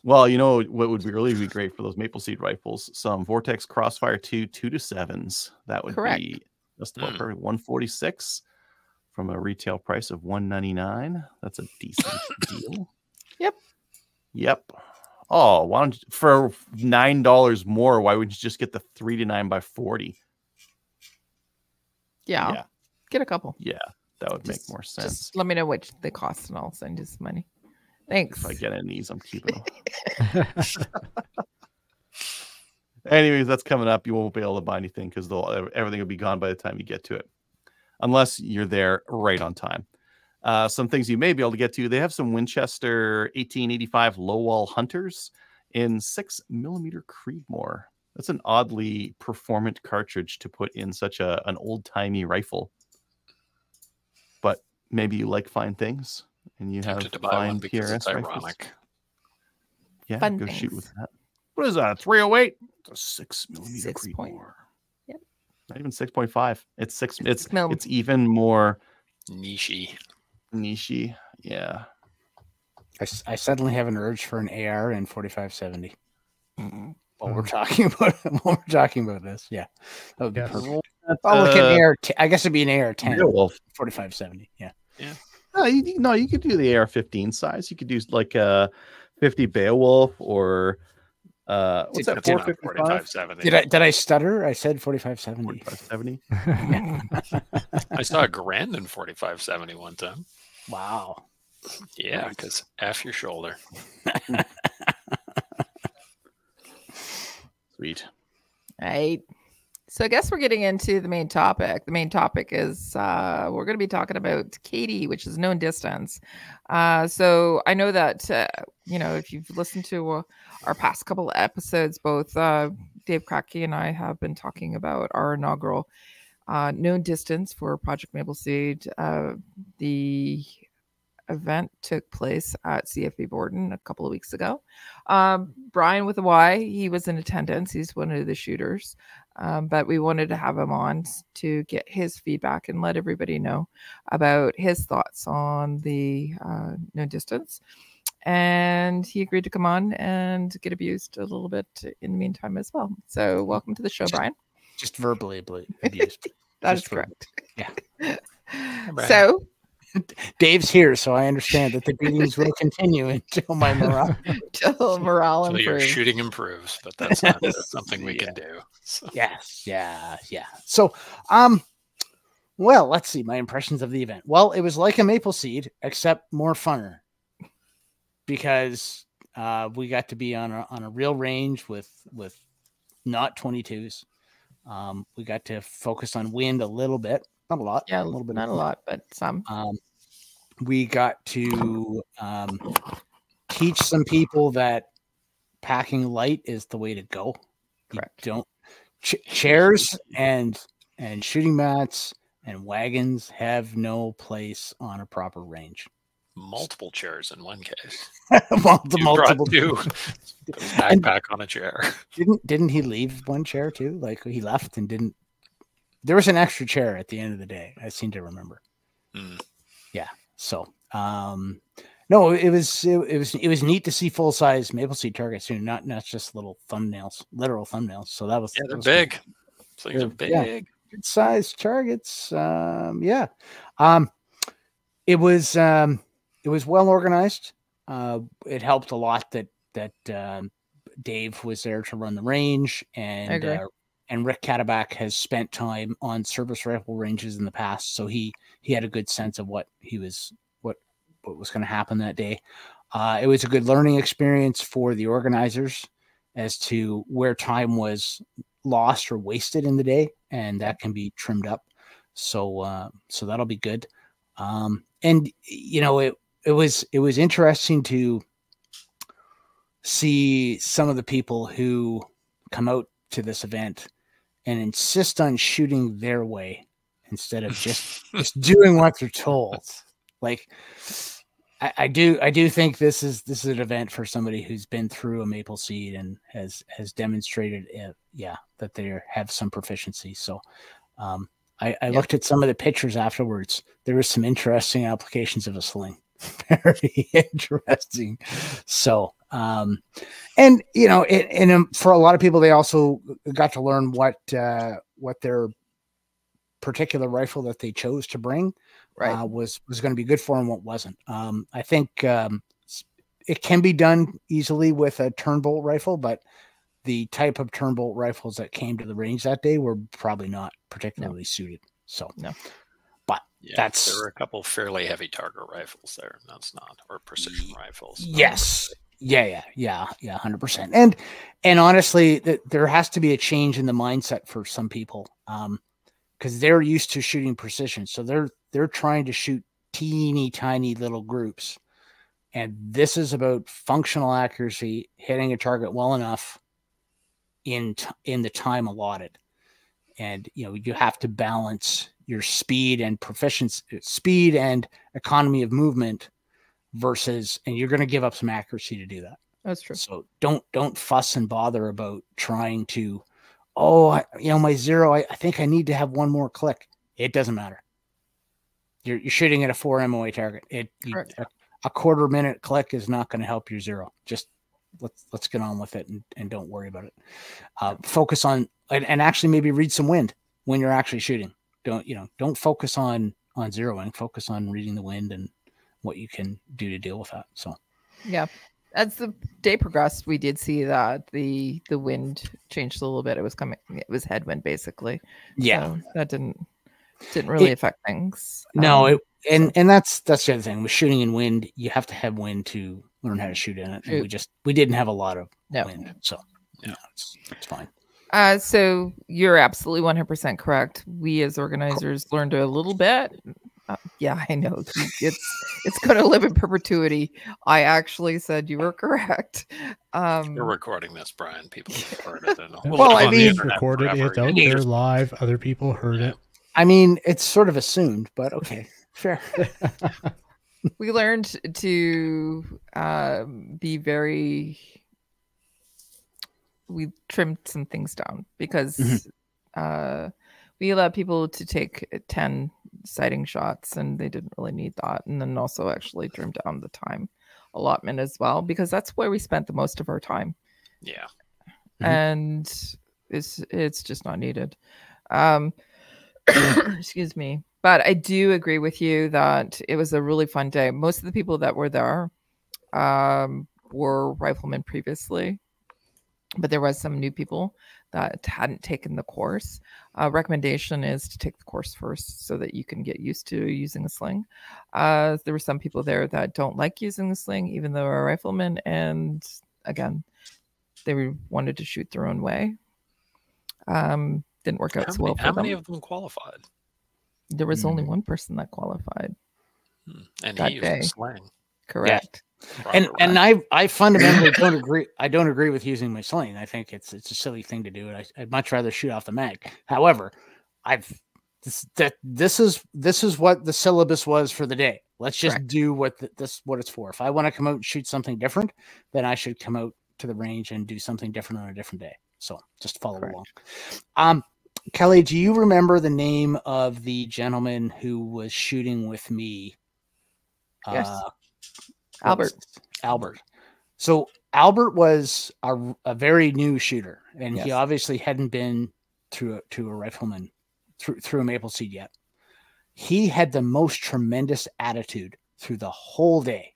Well, you know what would really be great for those Maple Seed rifles? Some Vortex Crossfire 2 2-7s. That would Correct. be just about perfect. 146 from a retail price of $199. That's a decent deal. Yep. Oh, why don't you, for $9 more? Why would you just get the 3 to 9x40? Yeah. Get a couple. Yeah, that would make Just- more sense. Just let me know which they cost and I'll send you some money. Thanks. If I get any of these, I'm keeping them. Anyways, that's coming up. You won't be able to buy anything because everything will be gone by the time you get to it, unless you're there right on time. Some things you may be able to get to. They have some Winchester 1885 low wall hunters in 6mm Creedmoor. That's an oddly performant cartridge to put in such an old timey rifle. But maybe you like fine things and you have Tempted to buy fine one because it's PRS rifles. ironic. Yeah, Fun go shoot things. with that. What is that? A 308? It's a 6mm 6 point. Creedmoor. Yep. Not even 6.5. It's 6. It's mil. it's even more Nichey. nichey. Yeah. I suddenly have an urge for an AR and 4570. While we're talking about this, yeah, that would be Yes. perfect. I'll look at AR. I guess it'd be an AR 10, Beowulf. 4570. Yeah. No, you could do the AR-15 size. You could do like a 50 Beowulf or what's that? It's not 455? 4570. Did I stutter? I said 4570. 4570. I saw a Grandin 4570 one time. Wow. Yeah, Nice. because F your shoulder. Sweet. Right. So I guess we're getting into the main topic. The main topic is we're going to be talking about Katie, which is known distance. So I know that, if you've listened to our past couple of episodes, both Dave Kracke and I have been talking about our inaugural known distance for Project Maple Seed. The event took place at CFB Borden a couple of weeks ago. Brian with a Y, he was in attendance. He's one of the shooters. But we wanted to have him on to get his feedback and let everybody know about his thoughts on the no distance. And he agreed to come on and get abused a little bit in the meantime as well. So welcome to the show, Brian. Just verbally abused. That is Just verbally. correct. Yeah. Brian. So Dave's here, so I understand that the beatings will continue until my morale. till morale Until your improves. shooting improves, but that's not something we can do. So. Yes, yeah. So, well, let's see my impressions of the event. Well, it was like a Maple Seed, except more funner, because we got to be on a real range with not 22s. We got to focus on wind a little bit, not a lot. Yeah, a little bit, not a lot, but some. We got to teach some people that packing light is the way to go. Correct. You don't chairs and shooting mats and wagons have no place on a proper range. Multiple chairs in one case. multiple. You brought two. Backpack on a chair. Didn't he leave one chair too? Like he left and didn't. There was an extra chair at the end of the day. I seem to remember. Mm. Yeah. So, no, it was neat to see full size Maple Seed targets soon, not just little thumbnails, literal thumbnails. So that was Yeah, they're that was big. good. So these are big. Yeah. Good size targets. Yeah. It was well organized. It helped a lot that Dave was there to run the range, I and agree. and Rick Cataback has spent time on service rifle ranges in the past, so he had a good sense of what was going to happen that day. It was a good learning experience for the organizers as to where time was lost or wasted in the day, and that can be trimmed up. So that'll be good. and you know, it was interesting to see some of the people who come out to this event and insist on shooting their way instead of just doing what they're told. Like, I do think this is an event for somebody who's been through a maple seed and has demonstrated that they have some proficiency. So I looked at some of the pictures afterwards. There was some interesting applications of a sling. Very interesting. So and you know, for a lot of people, they also got to learn what their particular rifle that they chose to bring was going to be good for and what wasn't. I think it can be done easily with a turnbolt rifle, but the type of turnbolt rifles that came to the range that day were probably not particularly suited. So no. But there were a couple fairly heavy target rifles there. That's not, or precision rifles. Yes. Yeah, 100%. And honestly, there has to be a change in the mindset for some people, because they're used to shooting precision. So they're trying to shoot teeny tiny little groups, and this is about functional accuracy, hitting a target well enough in the time allotted. And you know, you have to balance your speed and proficiency, speed and economy of movement versus, and you're going to give up some accuracy to do that. That's true. So don't fuss and bother about trying to, my zero, I think I need to have one more click. It doesn't matter. You're shooting at a 4 MOA target. A quarter minute click is not going to help your zero. Just let's get on with it and don't worry about it. Focus on, and actually maybe read some wind when you're actually shooting. Don't focus on zeroing. Focus on reading the wind and what you can do to deal with that. So yeah, as the day progressed, we did see that the wind changed a little bit. It was headwind basically. Yeah, so that didn't really affect things. No, and that's the other thing with shooting in wind. You have to have wind to learn how to shoot in it. And we didn't have a lot of wind, so it's fine. So you're absolutely 100% correct. We as organizers learned a little bit. Yeah, I know. It's going to live in perpetuity. I actually said you were correct. You're recording this, Brian. People have heard it. Well, I mean, recorded it out there live. Other people heard it. I mean, it's sort of assumed, but okay, fair. We learned to be very. We trimmed some things down because we allowed people to take 10 sighting shots and they didn't really need that. And then also actually trimmed down the time allotment as well, because that's where we spent the most of our time. Yeah. And it's just not needed. Excuse me. But I do agree with you that it was a really fun day. Most of the people that were there were riflemen previously, but there was some new people that hadn't taken the course. Recommendation is to take the course first so that you can get used to using a sling. There were some people there that don't like using the sling, even though they're riflemen. And again, they wanted to shoot their own way. Didn't work out so well for them. How many of them qualified? There was only one person that qualified. And he used a sling. Correct. Yeah. And I fundamentally don't agree. I don't agree with using my sling. I think it's a silly thing to do. I'd much rather shoot off the mag. However, this is what the syllabus was for the day. Let's just do what it's for. If I want to come out and shoot something different, then I should come out to the range and do something different on a different day. So just follow along. Kelly, do you remember the name of the gentleman who was shooting with me? Yes. Albert. So Albert was a very new shooter, and he obviously hadn't been through a rifleman through a maple seed yet. He had the most tremendous attitude through the whole day.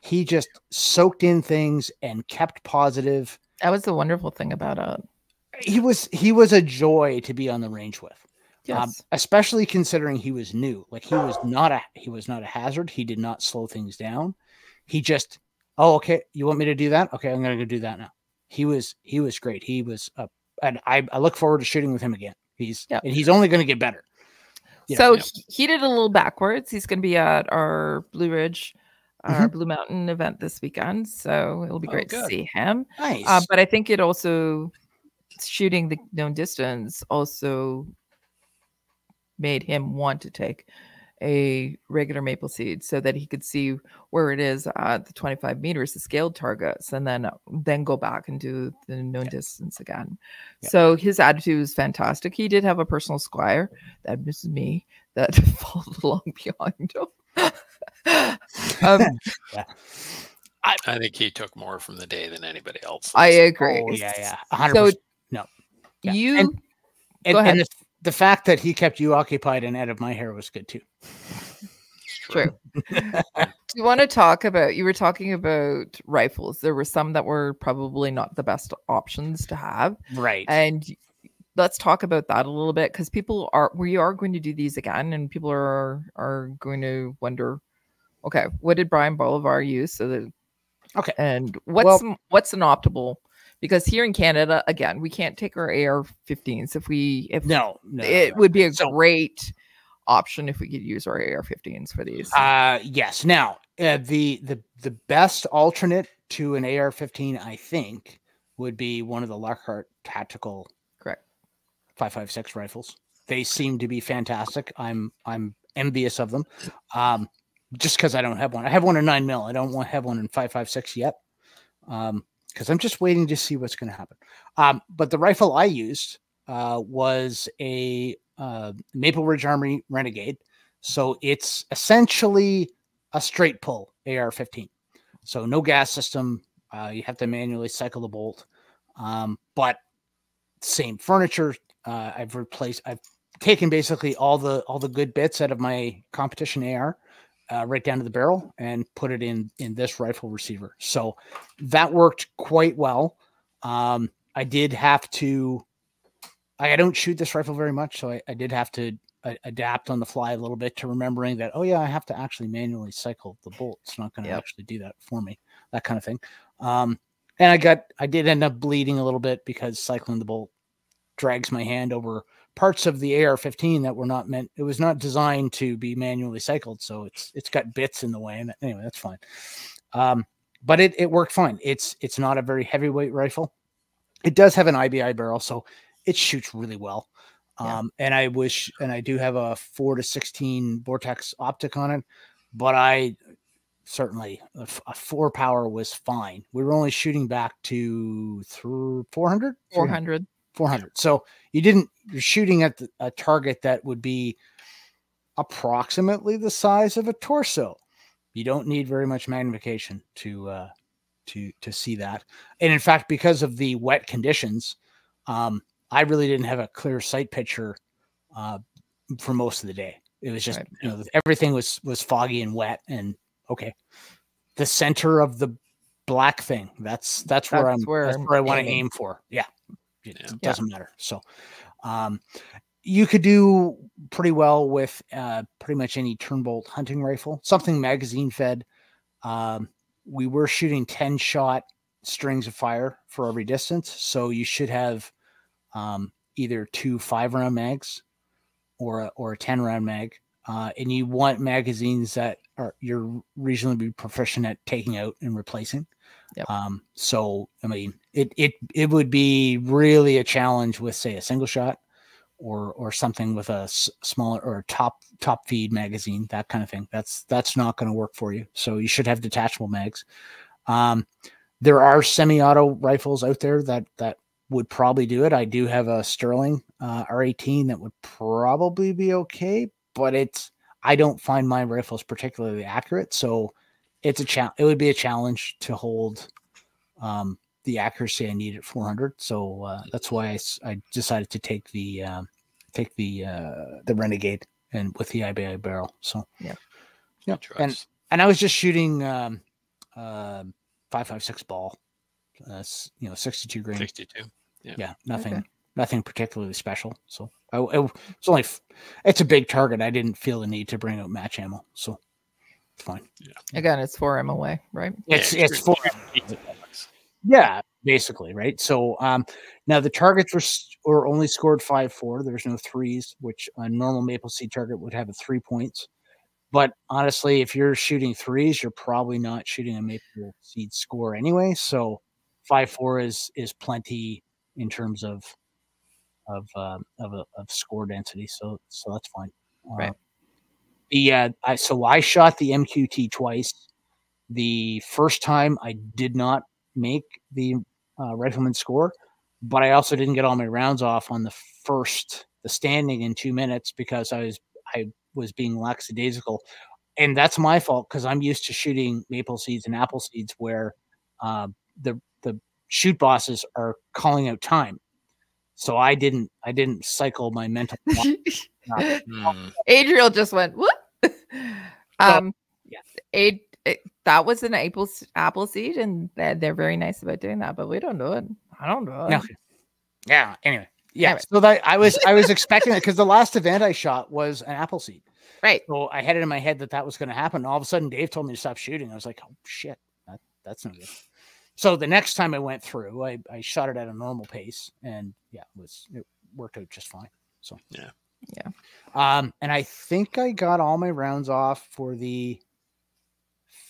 He just soaked in things and kept positive. That was the wonderful thing about it. He was a joy to be on the range with. Yes. Especially considering he was new. Like he was not a hazard. He did not slow things down. He just, okay, you want me to do that? Okay, I'm going to go do that now. He was great. He was and I look forward to shooting with him again. He's only going to get better. you So know, he did a little backwards. He's going to be at our Blue Ridge, our Blue Mountain event this weekend. So it'll be great to good. see him. nice. But I think it also, shooting the known distance also made him want to take a regular maple seed so that he could see where it is at the 25 meters, the scaled targets, and then go back and do the known distance again. Yeah. So his attitude was fantastic. He did have a personal squire, that was me, that followed along behind him. Yeah. I think he took more from the day than anybody else. I agree. Oh, yeah. 100%. So no. Yeah. you And, go ahead. and the fact that he kept you occupied and out of my hair was good too. It's True. Do you want to talk about, you were talking about rifles. There were some that were probably not the best options to have. Right. And let's talk about that a little bit, because we are going to do these again, and people are going to wonder, okay, what did Brian Bolivar use? So that, Okay. and what's an optimal? Because here in Canada, again, we can't take our AR-15s. If No. it would be a So- great option if we could use our AR-15s for these. Yes. Now, the best alternate to an AR-15, I think, would be one of the Lockhart Tactical Correct. 5.56 rifles. They seem to be fantastic. I'm envious of them. Just because I don't have one. I have one in 9mm. I don't want to have one in 5.56 yet. Because I'm just waiting to see what's going to happen. But the rifle I used was a Maple Ridge Armory Renegade. So it's essentially a straight pull AR-15. So no gas system. You have to manually cycle the bolt. But same furniture. I've taken basically all the good bits out of my competition AR. Right down to the barrel and put it in this rifle receiver. So that worked quite well. I did have to, I don't shoot this rifle very much. So I did have to adapt on the fly a little bit to remembering that, oh yeah, I have to actually manually cycle the bolt. It's not going to actually do that for me, that kind of thing. And I did end up bleeding a little bit because cycling the bolt drags my hand over parts of the AR-15 that were not meant. It was not designed to be manually cycled, so it's got bits in the way. And anyway, that's fine. But it worked fine. It's not a very heavyweight rifle. It does have an IBI barrel, so it shoots really well. And I do have a 4-16 Vortex optic on it, but I certainly a 4 power was fine. We were only shooting back to 400. 400. So you're shooting at a target that would be approximately the size of a torso. You don't need very much magnification to see that. And in fact, because of the wet conditions, I really didn't have a clear sight picture for most of the day. It was just, everything was foggy and wet, and okay. The center of the black thing, that's where I want to aim for. Yeah. It doesn't matter. So you could do pretty well with pretty much any Turnbolt hunting rifle, something magazine fed. We were shooting 10-shot strings of fire for every distance. So you should have either 2 5-round mags or a 10-round mag. And you want magazines that you're reasonably proficient at taking out and replacing. Yep. So I mean, it would be really a challenge with, say, a single shot or something with a smaller or top feed magazine, that kind of thing. That's not going to work for you. So you should have detachable mags. There are semi-auto rifles out there that would probably do it. I do have a Sterling R18 that would probably be okay, but I don't find my rifles particularly accurate. So it would be a challenge to hold the accuracy I need at 400. So that's why I decided to take the Renegade and with the IBI barrel. So yeah. And I was just shooting 5.56 ball, 62 grain. 62. Yeah. Nothing particularly special. So it's a big target. I didn't feel the need to bring out match ammo. So it's fine. Yeah. Again, it's 4 MOA, right? It's 4. Yeah. basically, right? So now the targets were only scored 5-4. There's no threes, which a normal maple seed target would have 3 points. But honestly, if you're shooting threes, you're probably not shooting a maple seed score anyway. So 5-4 is plenty in terms of score density. So that's fine. Right. I shot the MQT twice. The first time I did not make the rifleman score, but I also didn't get all my rounds off on the standing in 2 minutes because I was being lackadaisical, and that's my fault because I'm used to shooting maple seeds and apple seeds where the shoot bosses are calling out time. So I didn't cycle my mental. Adriel just went, what? Yeah. That was an apple seed, and they're very nice about doing that, but we don't do it. I don't do it. No. Yeah. Anyway. Yeah. So that I was expecting it because the last event I shot was an apple seed. Right. So I had it in my head that was going to happen. All of a sudden, Dave told me to stop shooting. I was like, oh shit, that's not good. So the next time I went through, I shot it at a normal pace, and it worked out just fine. So yeah. And I think I got all my rounds off for the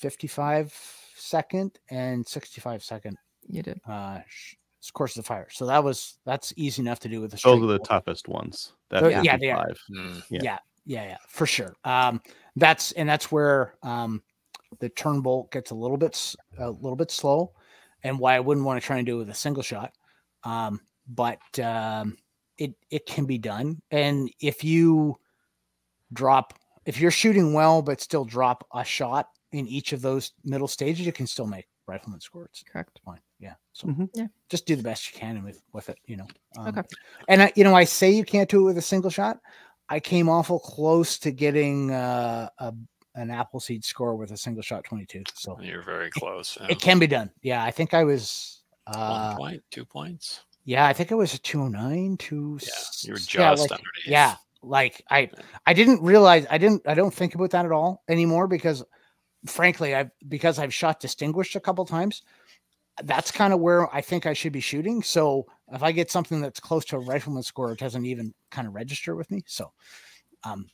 55-second and 65-second. You did. Course of fire. So that's easy enough to do with the. Those are the toughest ones. They are. Yeah, for sure. That's where the turn bolt gets a little bit slow, and why I wouldn't want to try and do it with a single shot. But it can be done, and if you're shooting well but still drop a shot in each of those middle stages, you can still make rifleman scores. Correct. Fine. Yeah. So just do the best you can with it, Okay. And I say you can't do it with a single shot. I came awful close to getting an apple seed score with a single shot 22. So you're very close. It can be done. Yeah. I think I was 1 point, 2 points. Yeah. I think it was a 209, you were just underneath. Yeah. Like I didn't realize I don't think about that at all anymore because frankly, because I've shot distinguished a couple times, that's kind of where I think I should be shooting. So if I get something that's close to a rifleman score, it doesn't even kind of register with me. So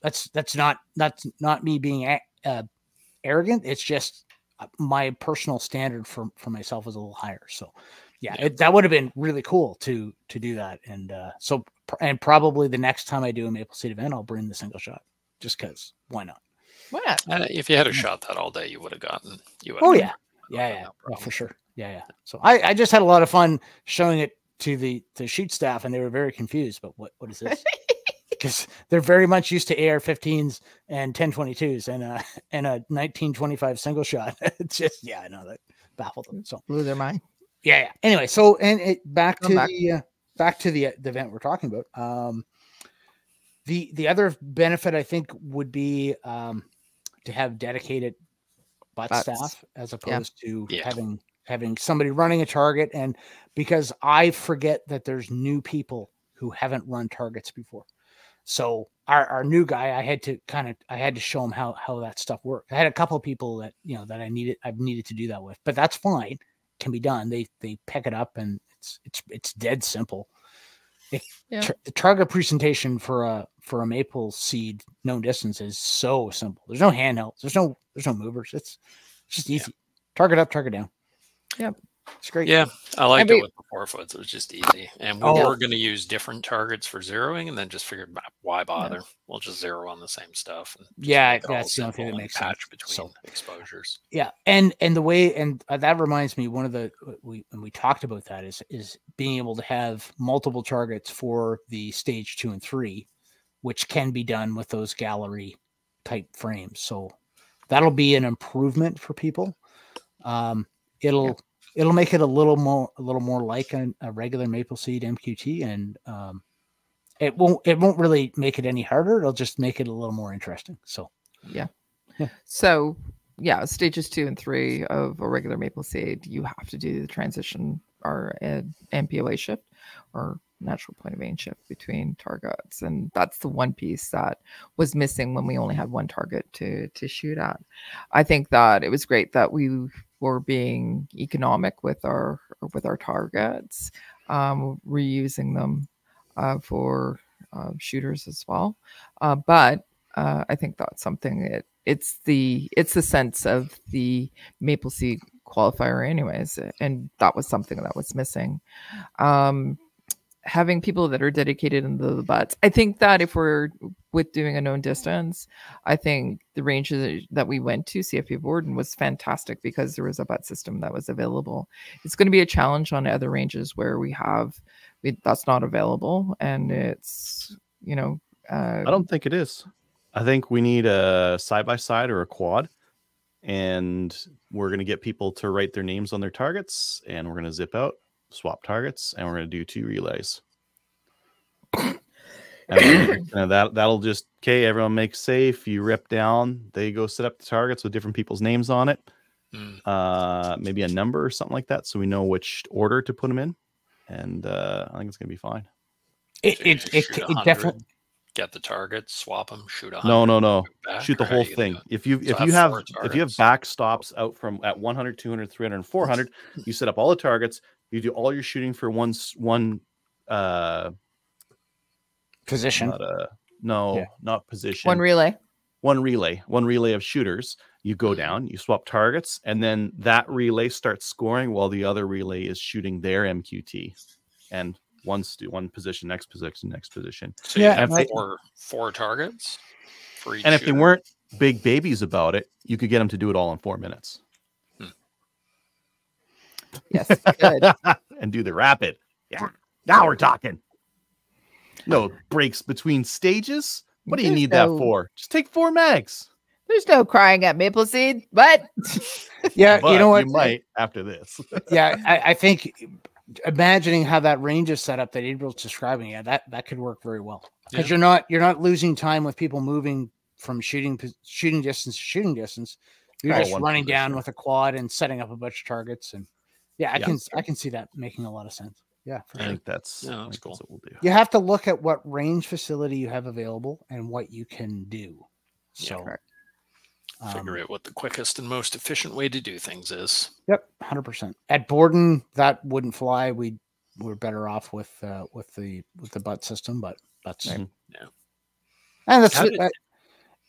that's not me being arrogant. It's just my personal standard for myself is a little higher. So that would have been really cool to do that. And and probably the next time I do a maple seed event, I'll bring the single shot just because why not? Why not? If you had a shot that all day, you would have gotten. Yeah, for sure. Yeah. So I just had a lot of fun showing it to the shoot staff, and they were very confused. But what is this? Because they're very much used to AR-15s and 10-22s and a 1925 single shot. It's just I know that baffled them. So blew their mind. Yeah. Anyway, so back to the event we're talking about. The other benefit I think would be to have dedicated butt staff as opposed to having somebody running a target, and because I forget that there's new people who haven't run targets before. So our new guy, I had to show him how that stuff worked. I had a couple of people that that I've needed to do that with, but that's fine. It can be done. They pick it up and it's dead simple. The target presentation for a maple seed known distance is so simple. There's no handhelds. There's no movers. It's just easy. Target up, target down. Yep. It's great. Yeah, I liked it with the 4-foot. It was just easy. And we were going to use different targets for zeroing, and then just figured, why bother? Yeah. We'll just zero on the same stuff. And that's the only thing that makes sense. Between exposures. Yeah, and the way that reminds me, one of the we talked about that is being able to have multiple targets for the stage 2 and 3, which can be done with those gallery type frames. So that'll be an improvement for people. It'll make it a little more like a regular maple seed MQT, and it won't really make it any harder. It'll just make it a little more interesting. So So stages 2 and 3 of a regular maple seed, you have to do the transition or an MPOA shift, or natural point of aim shift between targets, and that's the one piece that was missing when we only had one target to shoot at. I think that it was great that we were being economic with our targets, reusing them for shooters as well, but I think that's something it's the sense of the Maple Seed qualifier anyways, and that was something that was missing. Having people that are dedicated into the butts. I think that if we're with doing a known distance, I think the ranges that we went to, CFP Borden, was fantastic because there was a butt system that was available. It's going to be a challenge on other ranges where that's not available, and it's, you know, I don't think it is. I think we need a side-by-side or a quad, and we're going to get people to write their names on their targets, and we're going to zip out, swap targets, and we're going to do 2 relays. And that'll just, okay, everyone makes safe, you rip down, they go set up the targets with different people's names on it, maybe a number or something like that, so we know which order to put them in, and I think it's going to be fine. It definitely... Get the target, swap them, shoot 100. No. Back, shoot the whole thing. If you have backstops out from at 100, 200, 300, and 400, you set up all the targets. You do all your shooting for one position. Not position. One relay of shooters. You go down, you swap targets, and then that relay starts scoring while the other relay is shooting their MQT. And one position, next position. So you have four targets for each. And if shooter. they weren't big babies about it, you could get them to do it all in 4 minutes. Yes, good. And do the rapid. Yeah, now we're talking. No breaks between stages. What do you need that for? Just take 4 mags. There's no crying at Maple Seed, but yeah, but you know what? You might after this. Yeah, I think. Imagining how that range is set up that April's describing, that could work very well, because you're not losing time with people moving from shooting distance to shooting distance. You're just running down with a quad and setting up a bunch of targets, and I can see that making a lot of sense. Yeah, I think that's cool. That's what we'll do. You have to look at what range facility you have available and what you can do. So figure out what the quickest and most efficient way to do things is. Yep, 100%. At Borden, that wouldn't fly. We're better off with the butt system, but that's and that's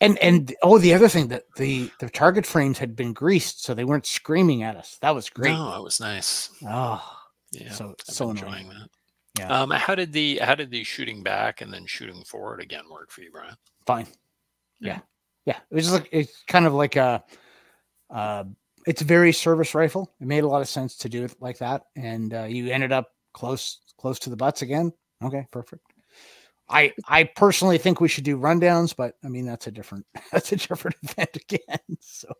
and the other thing, that the target frames had been greased, so they weren't screaming at us. That was great. No, it was nice. Oh, yeah, so enjoying that. Yeah. How did the shooting back and then shooting forward again work for you, Brian? Fine. Yeah, it was it's kind of like it's a very service rifle. It made a lot of sense to do it like that, and you ended up close to the butts again. Okay, perfect. I personally think we should do rundowns, but I mean that's a different event again. So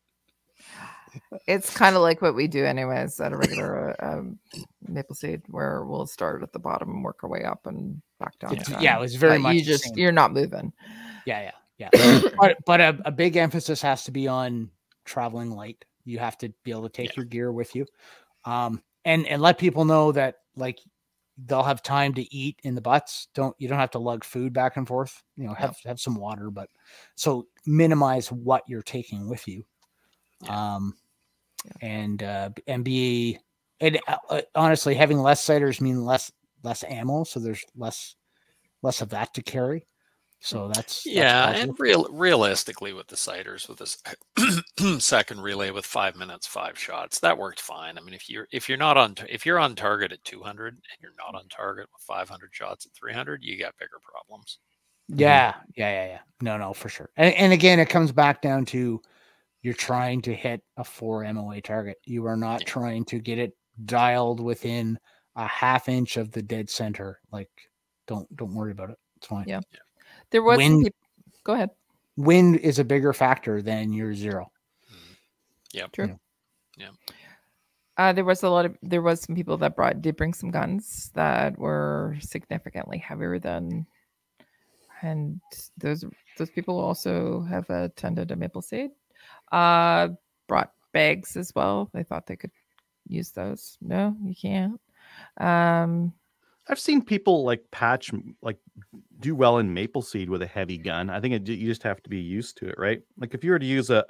it's kind of like what we do anyways at a regular Maple Seed, where we'll start at the bottom and work our way up and back down. Yeah, it was very much you're not moving. Yeah. but a big emphasis has to be on traveling light. You have to be able to take your gear with you, and let people know that like they'll have time to eat in the butts. You don't have to lug food back and forth. Have some water, but so minimize what you're taking with you. And be honestly, having less sighters mean less ammo, so there's less of that to carry. So that's and realistically with the sighters, with this second relay with 5 minutes, 5 shots, that worked fine. I mean, if you're on target at 200 and you're not on target with 500 shots at 300, you got bigger problems. Yeah. No, for sure. And again, it comes back down to you're trying to hit a 4 MOA target. You are not trying to get it dialed within a half inch of the dead center. Like, don't worry about it. It's fine. Yeah. There was go ahead. Wind is a bigger factor than your zero. Yeah. True. Yeah. There was some people that did bring some guns that were significantly heavier than, and those people also have attended a Maple Seed. Brought bags as well. They thought they could use those. No, you can't. I've seen people like patch, like do well in maple seed with a heavy gun. I think you just have to be used to it, right? Like if you were to use a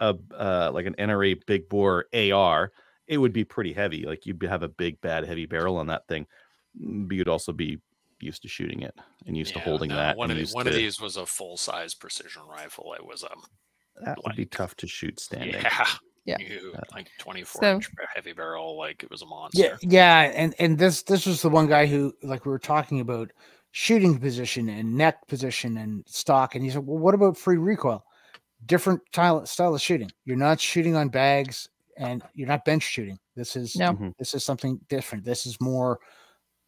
like an NRA big bore AR, it would be pretty heavy. Like you'd have a big bad heavy barrel on that thing, but you'd also be used to shooting it and used to holding that. One of these was a full size precision rifle. It was that would be tough to shoot standing. Yeah. Like 24-inch heavy barrel, like it was a monster. And this was the one guy who, like, we were talking about shooting position and neck position and stock, and he said, well, what about free recoil? Different style of shooting. You're not shooting on bags and you're not bench shooting. This is something different. This is more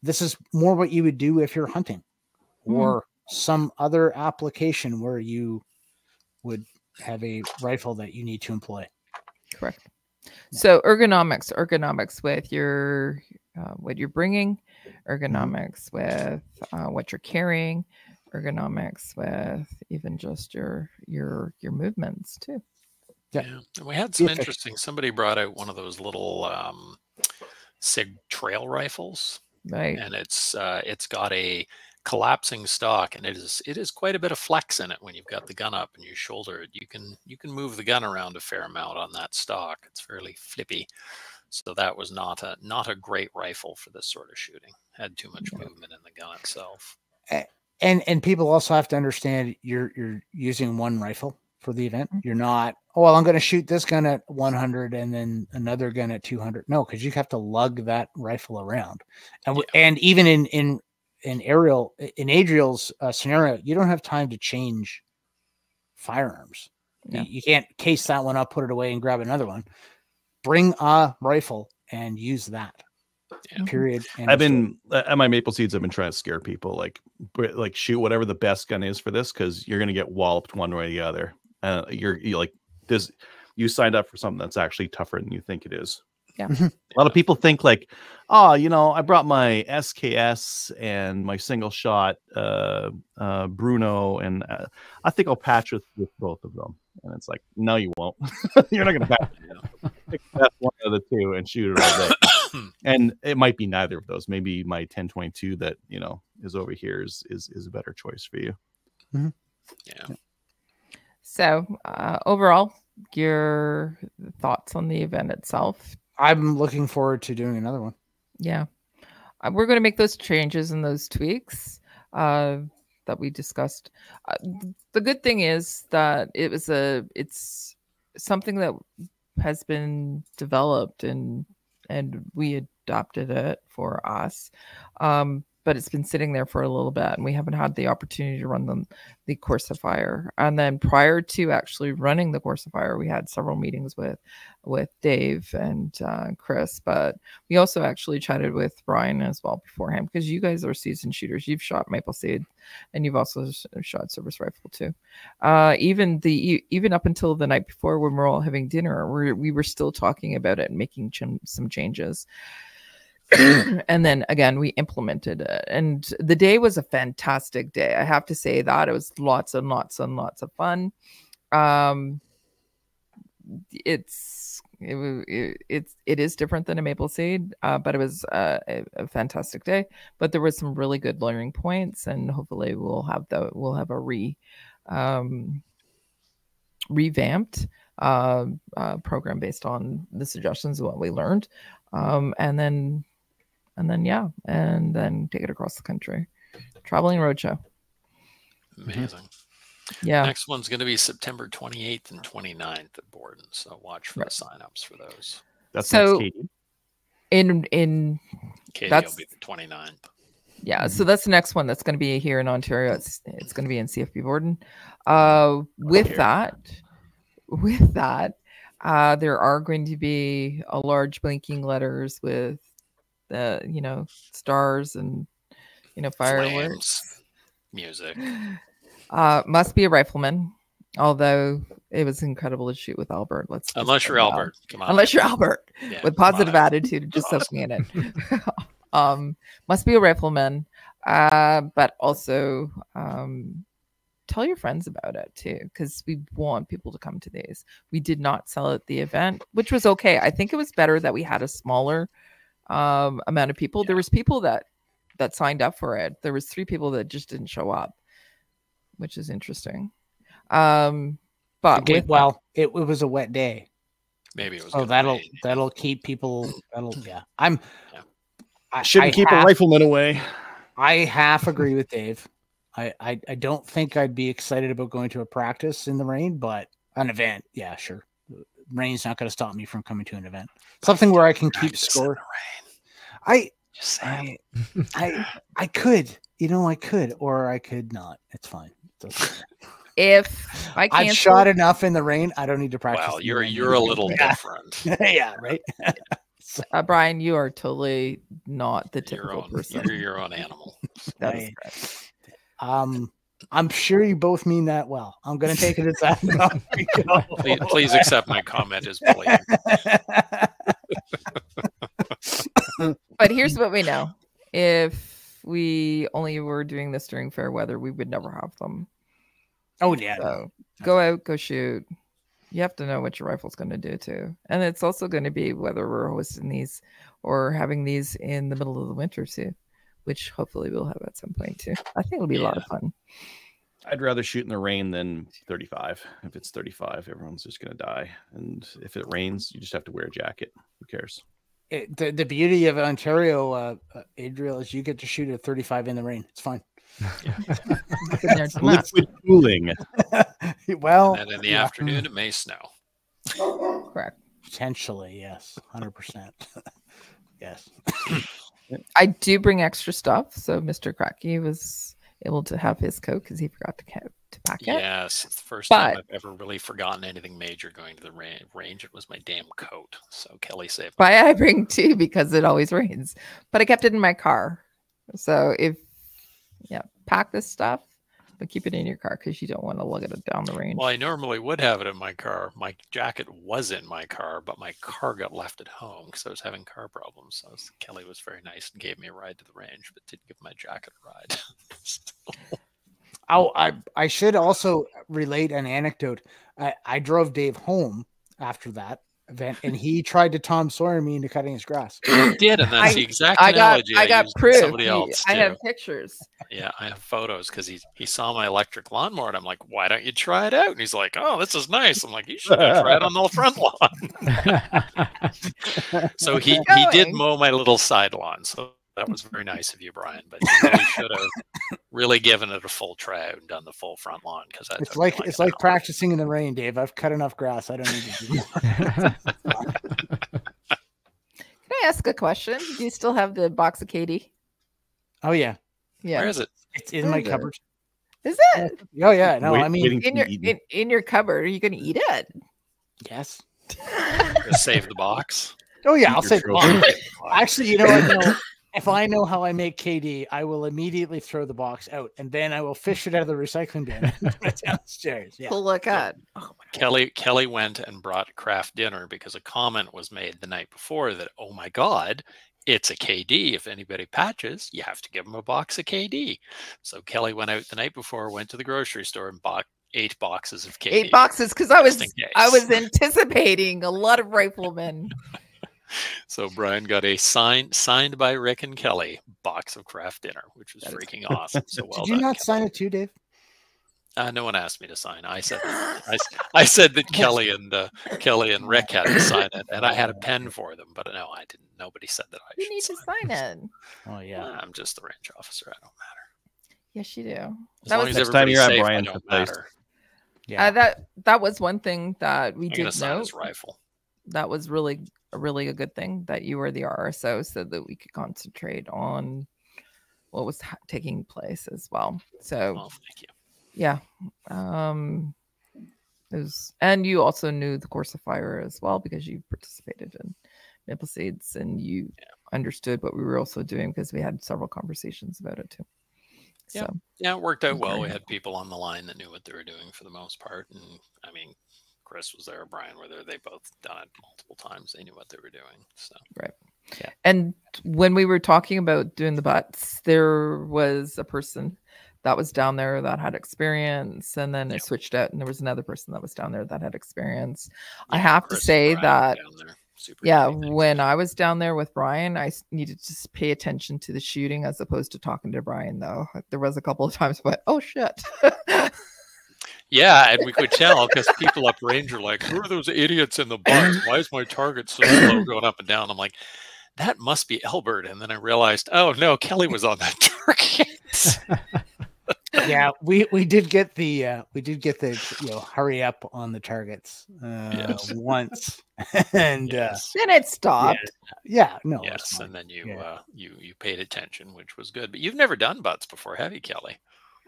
what you would do if you're hunting or some other application where you would have a rifle that you need to employ. Correct. So ergonomics with your what you're bringing, ergonomics with what you're carrying, ergonomics with even just your movements too. Yeah. And we had some interesting. Somebody brought out one of those little SIG trail rifles, right? And it's got a collapsing stock, and it is quite a bit of flex in it when you've got the gun up and you shoulder it. You can move the gun around a fair amount on that stock. It's fairly flippy. So that was not a great rifle for this sort of shooting. Had too much movement in the gun itself. And people also have to understand you're using one rifle for the event. You're not, I'm going to shoot this gun at 100 and then another gun at 200. No, because you have to lug that rifle around. And even in Adriel's scenario, you don't have time to change firearms. Yeah. You can't case that one up, put it away, and grab another one. Bring a rifle and use that. Yeah. Period. I've been at my Maple Seeds. I've been trying to scare people, like shoot whatever the best gun is for this, because you're going to get walloped one way or the other. You're like this. You signed up for something that's actually tougher than you think it is. Yeah. A lot of people think like, I brought my SKS and my single shot Bruno, and I think I'll patch with both of them. And it's like, no, you won't. You're not going to patch. Pick the best one of the two and shoot it all day. And it might be neither of those. Maybe my 1022 that is over here is a better choice for you. Mm-hmm. Yeah. So overall, your thoughts on the event itself? I'm looking forward to doing another one. Yeah. We're going to make those changes and those tweaks that we discussed. The good thing is that it's something that has been developed and we adopted it for us. But it's been sitting there for a little bit, and we haven't had the opportunity to run the Course of Fire. And then prior to actually running the Course of Fire, we had several meetings with Dave and Chris, but we also actually chatted with Brian as well beforehand, because you guys are seasoned shooters. You've shot Maple Seed, and you've also shot Service Rifle too. Even up until the night before, when we're all having dinner, we were still talking about it and making some changes. And then again, we implemented it, and the day was a fantastic day. I have to say that it was lots and lots and lots of fun. It is different than a Maple Seed, but it was a fantastic day. But there was some really good learning points, and hopefully we'll have a revamped program based on the suggestions of what we learned, and then take it across the country. Traveling roadshow. Amazing. Yeah. Next one's going to be September 28th and 29th at Borden. So watch for the signups for those. That's so Katie. Katie will be the 29th. Yeah. So that's the next one that's going to be here in Ontario. It's going to be in CFB Borden. With that, there are going to be a large blinking letters with the stars and fireworks. Flames, music. Must be a rifleman, although it was incredible to shoot with Albert. Unless you're Albert. Come on. Unless you're Albert, with positive attitude, just soaking in it. Must be a rifleman, but also tell your friends about it too, because we want people to come to these. We did not sell at the event, which was okay. I think it was better that we had a smaller amount of people. There was people that that signed up for it. There was 3 people that just didn't show up, which is interesting. But Okay, with well, it was a wet day. Maybe it was. So good that'll rain. that'll keep people. Yeah. Shouldn't keep a rifleman away. I half agree with Dave. I don't think I'd be excited about going to a practice in the rain, but an event, yeah, sure. Rain's not going to stop me from coming to an event. Something where I can keep Practice in score. the rain. I Just saying. I could, I could, or I could not. It's fine. It doesn't matter. if I I've cancel, shot enough in the rain. I don't need to practice. Well, in the you're rain. a little Yeah. different. Yeah, right. Brian, you are totally not the Your typical own, person. you're your own animal. That is Right. correct. I'm sure you both mean that well. I'm going to take it as that. Please accept my comment as bullying. But here's what we know: if we only were doing this during fair weather, we would never have them. Oh yeah. So go out, go shoot. You have to know what your rifle's going to do too, and it's also going to be whether we're hosting these or having these in the middle of the winter too, which hopefully we'll have at some point too. I think it'll be a lot of fun. I'd rather shoot in the rain than 35. If it's 35, everyone's just going to die. And if it rains, you just have to wear a jacket. Who cares? The beauty of Ontario, Adriel, is you get to shoot at 35 in the rain. It's fine. Liquid cooling. Well, And in the afternoon, it may snow. Correct. potentially, yes, 100%. Yes. I do bring extra stuff, so Mr. Cracky was able to have his coat because he forgot to pack it. Yes, it's the first time But- I've ever really forgotten anything major going to the range. It was my damn coat. So Kelly saved. But I bring 2 because it always rains. But I kept it in my car. So pack this stuff, but keep it in your car because you don't want to lug it down the range. Well, I normally would have it in my car. My jacket was in my car, but my car got left at home because I was having car problems. So Kelly was very nice and gave me a ride to the range, but didn't give my jacket a ride. Oh, I should also relate an anecdote. I drove Dave home after that event, and he tried to Tom Sawyer me into cutting his grass. I did, and that's the exact I got analogy I proof. used with somebody else. I too. have pictures. Yeah, I have photos because he saw my electric lawnmower, and I'm like, "Why don't you try it out?" And he's like, "Oh, this is nice." I'm like, "You should try it on the front lawn." So he did going. mow my little side lawn. So that was very nice of you, Brian. But you really should have really given it a full try out and done the full front lawn because It's like practicing in the rain, Dave. I've cut enough grass. I don't need to do more. Can I ask a question? Do you still have the box of Katie? Oh yeah, Yeah. Where is it? it's in my Is it? cupboard. Is it Oh yeah, no, I mean, Waiting to in your be eaten. in your cupboard? Are you going to eat it? yes. Just save the box. Oh yeah, Eat I'll your say. trophy. Actually, you know what? No, if I know how I make KD, I will immediately throw the box out, and then I will fish it out of the recycling bin and put it downstairs. Yeah. To look at. Kelly went and brought craft dinner because a comment was made the night before that, oh my God, it's a KD. If anybody patches, you have to give them a box of KD. So Kelly went out the night before, went to the grocery store and bought 8 boxes of KD. 8 boxes because I was Just in I case. was anticipating a lot of riflemen. So Brian got a signed by Rick and Kelly box of craft dinner, which was That is freaking awesome. So well Did you done, not Kelly. sign it too, Dave? No one asked me to sign. I said I said that Kelly and Rick had to sign it, and I had a pen for them, but no, I didn't. Nobody said that I You should need to sign it. Oh yeah. I'm just the range officer. I don't matter. Yes, you do. As That long was as Next time everybody's you're at safe, I Brian's don't place. matter. Yeah. that was one thing that we I'm gonna did sign note. his rifle. That was really a good thing that you were the RSO so that we could concentrate on what was taking place as well. So Oh, thank you. yeah, it was, and you also knew the course of fire as well because you participated in Maple Seeds and you understood what we were also doing because we had several conversations about it too. Yeah. So Yeah, it worked out well. We Okay. had people on the line that knew what they were doing for the most part, and I mean, Chris was there, Brian were there. They both done it multiple times. They knew what they were doing. So and when we were talking about doing the butts, there was a person that was down there that had experience, and then it switched out, and there was another person that was down there that had experience. I yeah, have to Chris and say Brian were that down there. super Yeah, easy things. when I was down there with Brian, I needed to just pay attention to the shooting as opposed to talking to Brian, though. There was a couple of times, but oh shit. Yeah, and we could tell because people up range are like, "Who are those idiots in the butts? Why is my target so slow going up and down?" I'm like, "That must be Albert." And then I realized, oh no, Kelly was on that target. Yeah, we did get the hurry up on the targets Yes. once, and Yes. Then it stopped. no, it's Yes, fine. and then you Yeah. you paid attention, which was good. But you've never done butts before, have you, Kelly?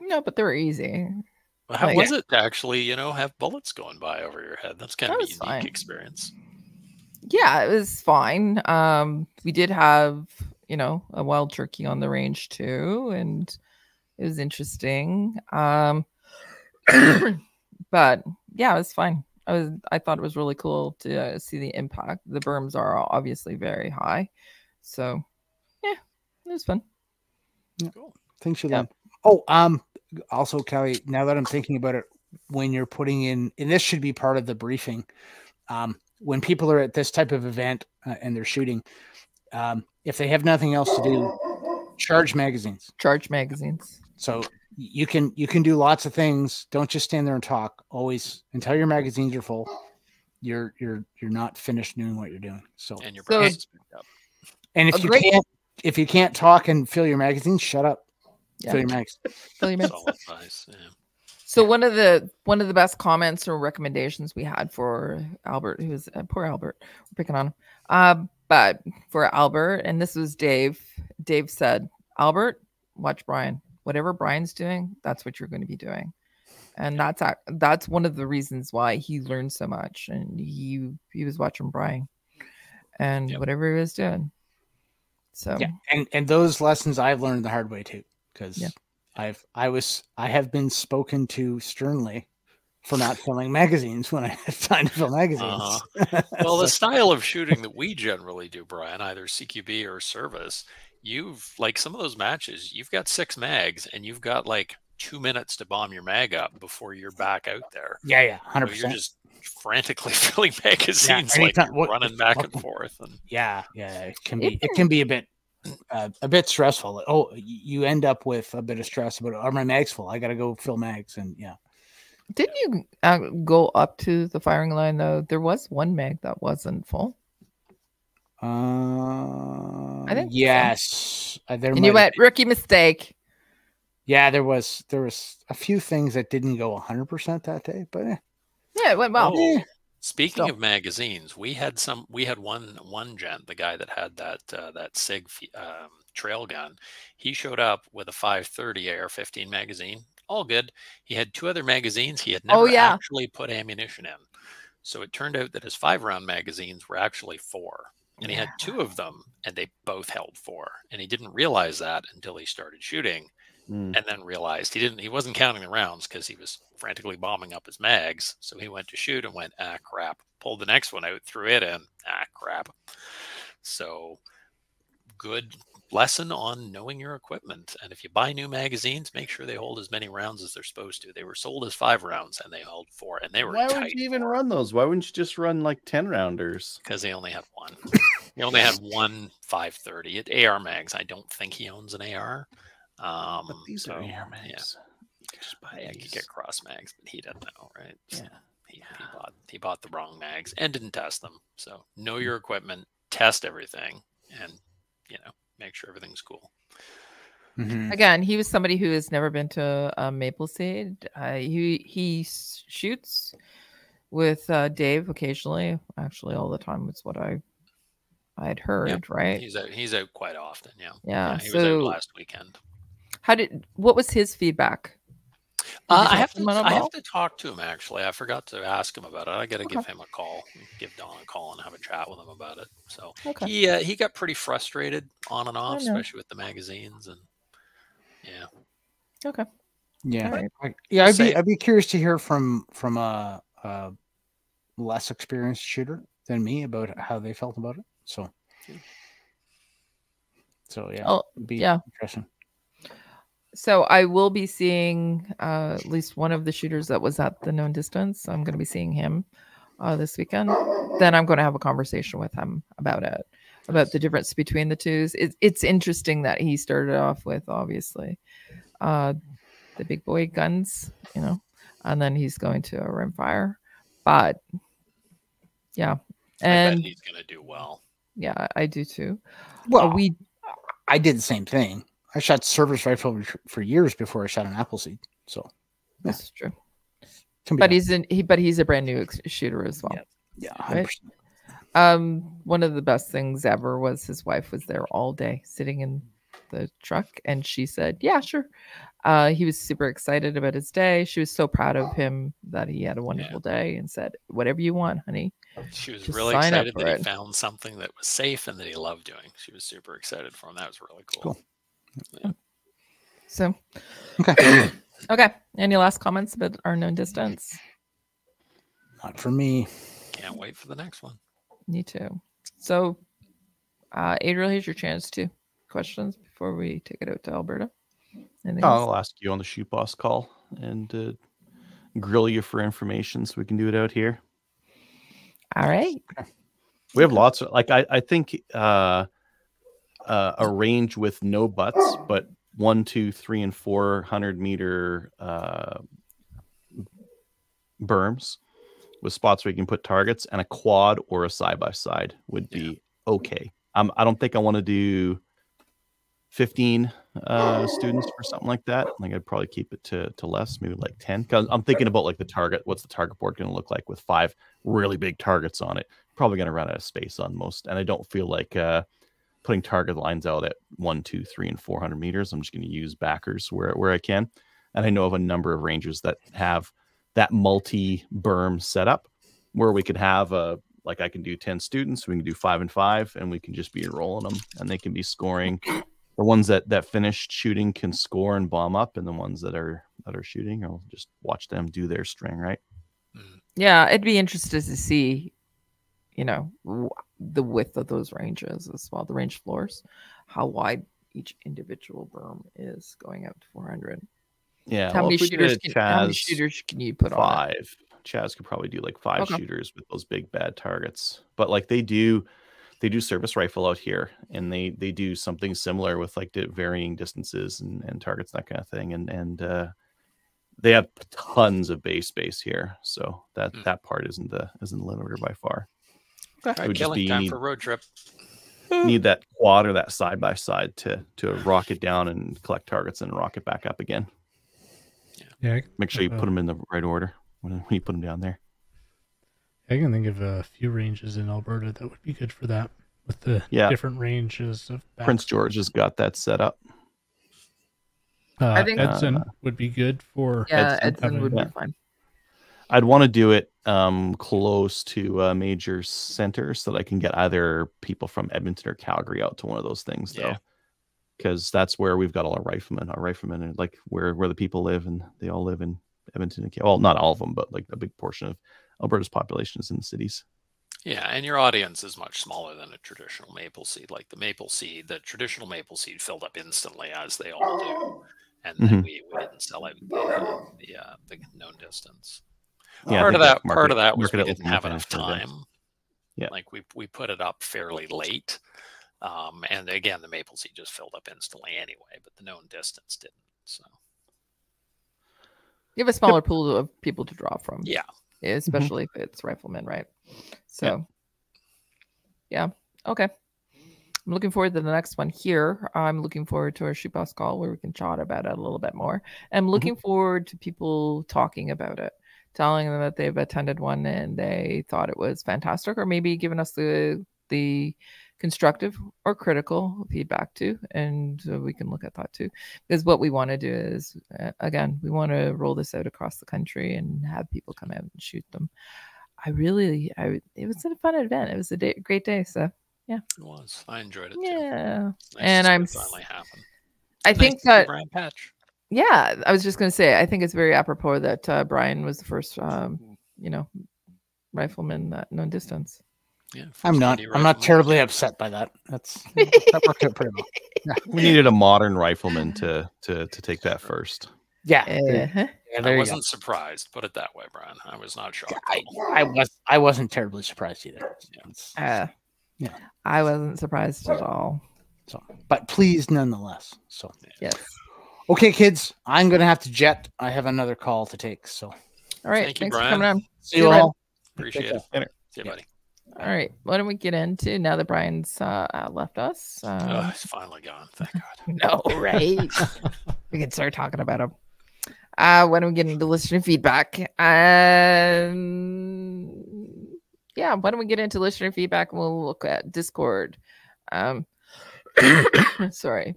No, but they were easy. Well, how Like- was it to actually, have bullets going by over your head? That's kind That of a was unique fine. experience. Yeah, it was fine. We did have, a wild turkey on the range too, and it was interesting. But yeah, it was fine. I thought it was really cool to see the impact. The berms are obviously very high, so yeah, it was fun. Cool. Things you Yeah. learn. Oh, also, Kelly, now that I'm thinking about it, when you're putting in, and this should be part of the briefing, when people are at this type of event and they're shooting, if they have nothing else to do, charge magazines. Charge magazines. So you can do lots of things. Don't just stand there and talk. Always, until your magazines are full, you're not finished doing what you're doing. So And your So- brass is picked up. and if you can't talk and fill your magazines, shut up. Yeah. Fill your mags. Fill your mags. Solid advice. Yeah. So one of the best comments or recommendations we had for Albert, who was poor Albert, we're picking on him. But for Albert, and this was Dave. Dave said, "Albert, watch Brian. Whatever Brian's doing, that's what you're going to be doing." And that's one of the reasons why he learned so much. And he was watching Brian, and Yep. whatever he was doing. So Yeah, and those lessons I've learned the hard way too, because Yeah. I have been spoken to sternly for not filling magazines when I had time to fill magazines. Well, the style of shooting that we generally do, Brian, either CQB or service, you've like some of those matches, you've got 6 mags and you've got like 2 minutes to bomb your mag up before you're back out there. yeah, So 100%. you're just frantically filling magazines, like anytime- you're running back and forth. And Yeah, it can be a bit stressful. Oh, you end up with a bit of stress about, are my mags full? I got to go fill mags, and yeah. didn't you go up to the firing line though? There was one mag that wasn't full. I think so. yes. There And you might have went rookie mistake. Yeah, there was a few things that didn't go 100% that day, but Yeah, it went well. Oh, speaking Still. of magazines, we had one gent, the guy that had that SIG trail gun. He showed up with a 530 AR-15 magazine. All good. He had 2 other magazines. He had never yeah. actually put ammunition in. So it turned out that his 5-round magazines were actually 4. And he had 2 of them, and they both held 4. And he didn't realize that until he started shooting, and then realized he wasn't counting the rounds because he was frantically bombing up his mags. So he went to shoot and went, ah, crap. Pulled the next one out, threw it in, ah, crap. So good lesson on knowing your equipment. And if you buy new magazines, make sure they hold as many rounds as they're supposed to. They were sold as 5 rounds, and they held 4, and they were Why would tight you even run those? Why wouldn't you just run like 10 rounders? because they only had one. He only had one 530 at AR mags. I don't think he owns an AR. But these are so, AR mags. Yeah. You could just buy Yeah, you these. could get cross mags, but he doesn't know, right? So Yeah. he bought the wrong mags and didn't test them. So know your equipment, test everything, and make sure everything's cool. Mhm. Again, he was somebody who has never been to Maple Seed. He shoots with Dave occasionally. Actually, all the time was what I had heard. Right? He's out quite often. Yeah. Yeah. He was out So, last weekend. what was his feedback? Did you I talk have to him at I all? have to talk to him actually. I forgot to ask him about it. I got to give Okay. him a call, give Don a call, and have a chat with him about it. So Okay. he got pretty frustrated on and off, know. especially with the magazines, and yeah. Okay. Yeah, All right. yeah. Say- I'd be curious to hear from a less experienced shooter than me about how they felt about it. So yeah, Oh, it'd be yeah. interesting. So I will be seeing at least one of the shooters that was at the known distance. I'm going to be seeing him this weekend, then I'm going to have a conversation with him about it, about the difference between the twos. It's interesting that he started off with obviously the big boy guns, you know, and then he's going to a rimfire. But yeah, and I bet he's going to do well. Yeah, I do too. Well, I did the same thing. I shot service rifle for years before I shot an Appleseed. So that's true. But he's a brand new shooter as well. Yeah, 100%. Right? One of the best things ever was his wife was there all day sitting in the truck, and she said, "Yeah, sure." He was super excited about his day. She was so proud of him that he had a wonderful day, and said, "Whatever you want, honey." She was really excited that he found something that was safe and that he loved doing. She was super excited for him. That was really cool. Yeah. So, okay. Okay. Any last comments about our known distance? Not for me. Can't wait for the next one. Me too. So, Adriel, here's your chance to questions before we take it out to Alberta. I'll ask you on the Shoot Boss call and grill you for information so we can do it out here. All right. We have lots of, like, I think a range with no butts, but 1, 2, 3, and 400 meter berms with spots where you can put targets, and a quad or a side-by-side would be okay. I don't think I want to do 15 students for something like that. I think I'd probably keep it to less, maybe like 10. Because I'm thinking about like the target. What's the target board going to look like with 5 really big targets on it? Probably going to run out of space on most. And I don't feel like putting target lines out at 1, 2, 3, and 400 meters. I'm just going to use backers where I can. And I know of a number of ranges that have that multi-berm setup where we could have like I can do 10 students, we can do 5 and 5, and we can just be enrolling them, and they can be scoring. The ones that finished shooting can score and bomb up, and the ones that are shooting, I'll just watch them do their string, right? Yeah, I'd be interested to see, you know, the width of those ranges as well, the range floors, how wide each individual berm is going out to 400. Yeah. How many shooters can you put on? 5. Chaz could probably do like 5 shooters with those big bad targets. But like they do service rifle out here, and they do something similar with like varying distances and targets, that kind of thing. And they have tons of base space here, so that part isn't the limiter by far. Okay. It would just be time for road trip. Need that quad or that side by side to rocket down and collect targets and rocket back up again. Yeah. Make sure you put them in the right order when you put them down there. I can think of a few ranges in Alberta that would be good for that, with the different ranges of backs. Prince George has got that set up. I think Edson would be good for. Yeah, Edson would be fine. I'd want to do it close to a major center so that I can get either people from Edmonton or Calgary out to one of those things, though. Because that's where we've got all our riflemen. Our riflemen are like where the people live, and they all live in Edmonton and Calgary. Well, not all of them, but like a big portion of Alberta's population is in the cities. Yeah, and your audience is much smaller than a traditional maple seed. Like the traditional maple seed filled up instantly, as they all do. And then we didn't sell out the known distance. Yeah, part of that was we didn't have enough time. Yeah, like we put it up fairly late, and again the maple seed just filled up instantly anyway, but the known distance didn't. So you have a smaller pool of people to draw from. Yeah, especially if it's riflemen, right? So yeah, okay. I'm looking forward to the next one here. I'm looking forward to our Shoot Boss call where we can chat about it a little bit more. I'm looking forward to people talking about it, telling them that they've attended one and they thought it was fantastic, or maybe giving us the constructive or critical feedback too, and we can look at that too. Because what we want to do is, again, we want to roll this out across the country and have people come out and shoot them. It was a fun event. It was a great day. So yeah, it was. I enjoyed it too. Yeah, nice and I'm finally happened. I think that Brian Patch. Yeah, I was just going to say, I think it's very apropos that Brian was the first, rifleman that known distance. Yeah, I'm not terribly upset by that. That worked out pretty well. We needed a modern rifleman to take that first. Yeah, Yeah, there I you wasn't surprised. Put it that way, Brian. I was not shocked. go. I wasn't terribly surprised either. Yeah. Yeah. I wasn't surprised at all. So, but pleased nonetheless. So, Yes. okay, kids, I'm gonna have to jet. I have another call to take. So, All right. Thank you, Thanks Brian. for coming on. see you all. Appreciate it. care. See you, buddy. All right. What do we get into now that Brian's left us? Oh, he's finally gone. Thank God. No, right? We can start talking about him. When we get into listener feedback, yeah, why don't we get into listener feedback and we'll look at Discord. Sorry,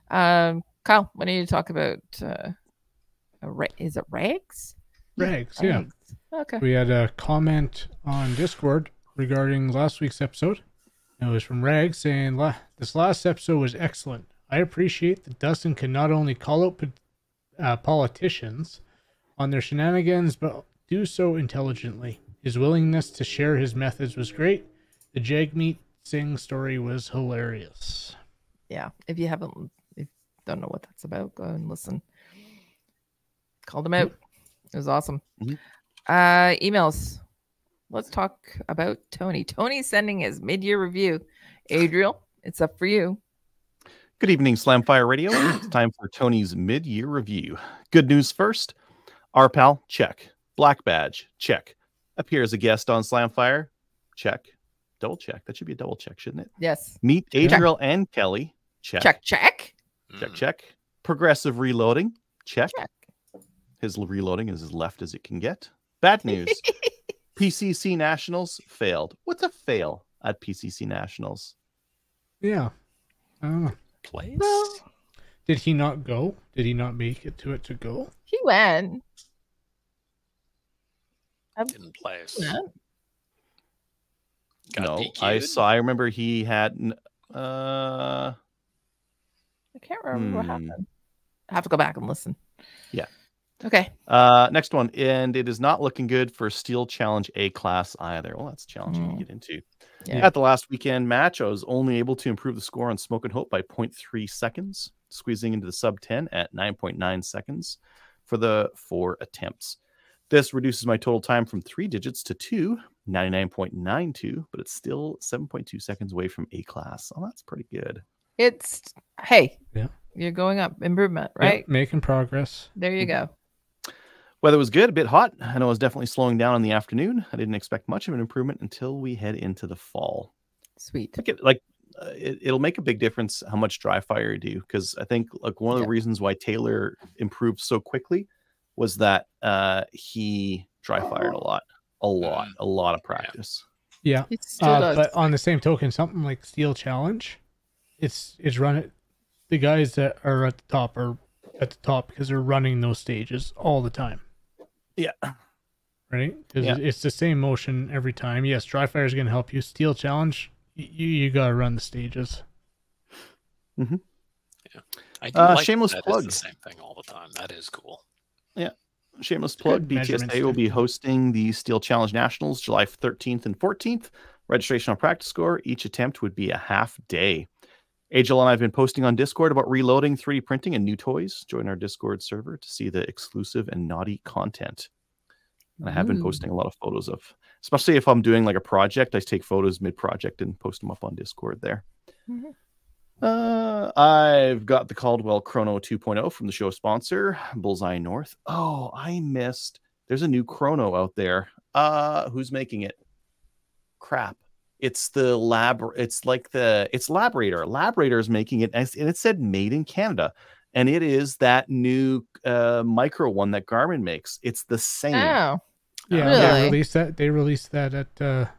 Kyle, what do you talk about? Is it Rags? Rags, yeah. Okay. We had a comment on Discord regarding last week's episode. It was from Rags saying, this last episode was excellent. I appreciate that Dustin can not only call out politicians on their shenanigans, but do so intelligently. His willingness to share his methods was great. The Jagmeet Singh story was hilarious. Yeah, if you don't know what that's about, go and listen. Called him out. It was awesome. Emails. Let's talk about Tony. Tony's sending his mid-year review. Adriel, it's up for you. Good evening, Slamfire Radio. It's time for Tony's mid-year review. Good news first. Our pal, check. Black badge, check. Appear as a guest on Slamfire, check. Double check. That should be a double check, shouldn't it? Yes. Meet Adriel and Kelly, check. Check. Check, check. Progressive reloading, check. Check. His reloading is as left as it can get. Bad news. PCC Nationals failed. What's a fail at PCC Nationals? Yeah. I don't know. Place? Well, Did he not go? Did he not make it to go? he went. Didn't place. Yeah. Got No, DQ'd? I remember he had I can't remember what happened. I have to go back and listen. Yeah. Okay. Next one, and it is not looking good for Steel Challenge A class either. Well, that's challenging to get into. Yeah. At the last weekend match, I was only able to improve the score on Smoke and Hope by 0.3 seconds, squeezing into the sub 10 at 9.9 seconds for the 4 attempts. This reduces my total time from 3 digits to 2, 99.92, but it's still 7.2 seconds away from A class. Oh, that's pretty good. It's hey. Yeah. You're going up. Improvement, Yep, right? making progress. There you go. Weather was good, a bit hot. I know it was definitely slowing down in the afternoon. I didn't expect much of an improvement until we head into the fall. Sweet. It'll make a big difference how much dry fire you do, because I think like one of the reasons why Taylor improved so quickly was that he dry fired a lot of practice. Yeah. It still does. But on the same token, something like Steel Challenge, it's running. The guys that are at the top because they're running those stages all the time. Yeah. Right? Because it's the same motion every time. Yes, dry fire is going to help you. Steel Challenge, you got to run the stages. Mm-hmm. Yeah. I do like shameless that plug. It's the same thing all the time. That is cool. Yeah. Shameless plug. Good measurements BTSA will too. be hosting the Steel Challenge Nationals July 13th and 14th. Registration on practice score. Each attempt would be a half day. Angel and I have been posting on Discord about reloading, 3D printing, and new toys. Join our Discord server to see the exclusive and naughty content. And I have been posting a lot of photos of, especially if I'm doing like a project, I take photos mid-project and post them up on Discord there. I've got the Caldwell Chrono 2.0 from the show sponsor, Bullseye North. Oh, I missed. There's a new Chrono out there. Who's making it? Crap. It's the it's Labrator. Labrator is making it, and it said made in Canada. And it is that new micro one that Garmin makes. It's the same. Oh. Yeah, Really? they released that at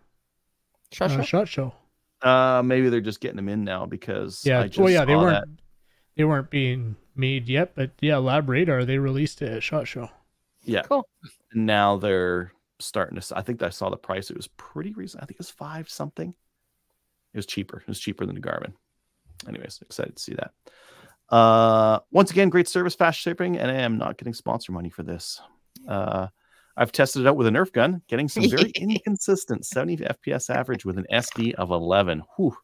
SHOT Show. Maybe they're just getting them in now because Yeah, I just saw they weren't being made yet, but yeah, Lab Radar, they released it at SHOT Show. Yeah. Cool. Now they're starting to. I think I saw the price. It was pretty recent. I think it was 5 something. It was cheaper. It was cheaper than the Garmin. Anyways, excited to see that. Once again, great service, fast shipping, and I am not getting sponsor money for this. I've tested it out with a Nerf gun, getting some very inconsistent 70 FPS average with an SD of 11. Whew.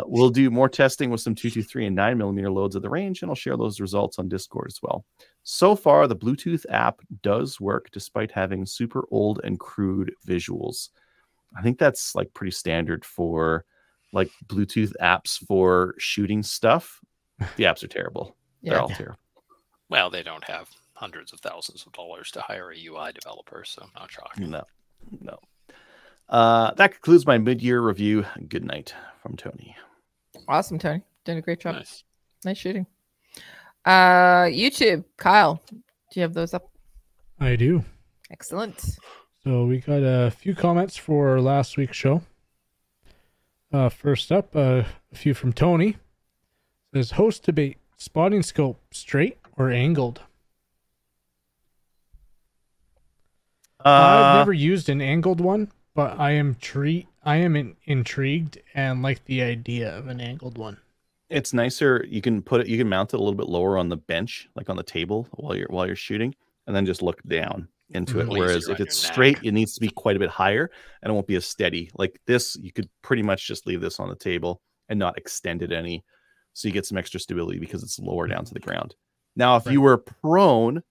We'll do more testing with some 223 and 9mm loads at the range, and I'll share those results on Discord as well. So far, the Bluetooth app does work despite having super old and crude visuals. I think that's like pretty standard for like Bluetooth apps for shooting stuff. The apps are terrible. They're all terrible. Well, they don't have hundreds of thousands of dollars to hire a UI developer, so I'm not shocking. No. That concludes my mid-year review. Good night from Tony. Awesome, Tony. Doing a great job. Nice shooting. YouTube, Kyle, do you have those up? I do. Excellent. So we got a few comments for last week's show. First up, a few from Tony. It says, host debate, spotting scope, straight or angled? I've never used an angled one, but I am intrigued and like the idea of an angled one. It's nicer. You can mount it a little bit lower on the bench, like on the table while you're shooting, and then just look down into it. Whereas if it's straight, it needs to be quite a bit higher and it won't be as steady. Like this, you could pretty much just leave this on the table and not extend it any. So you get some extra stability because it's lower down to the ground. Now, if you were prone,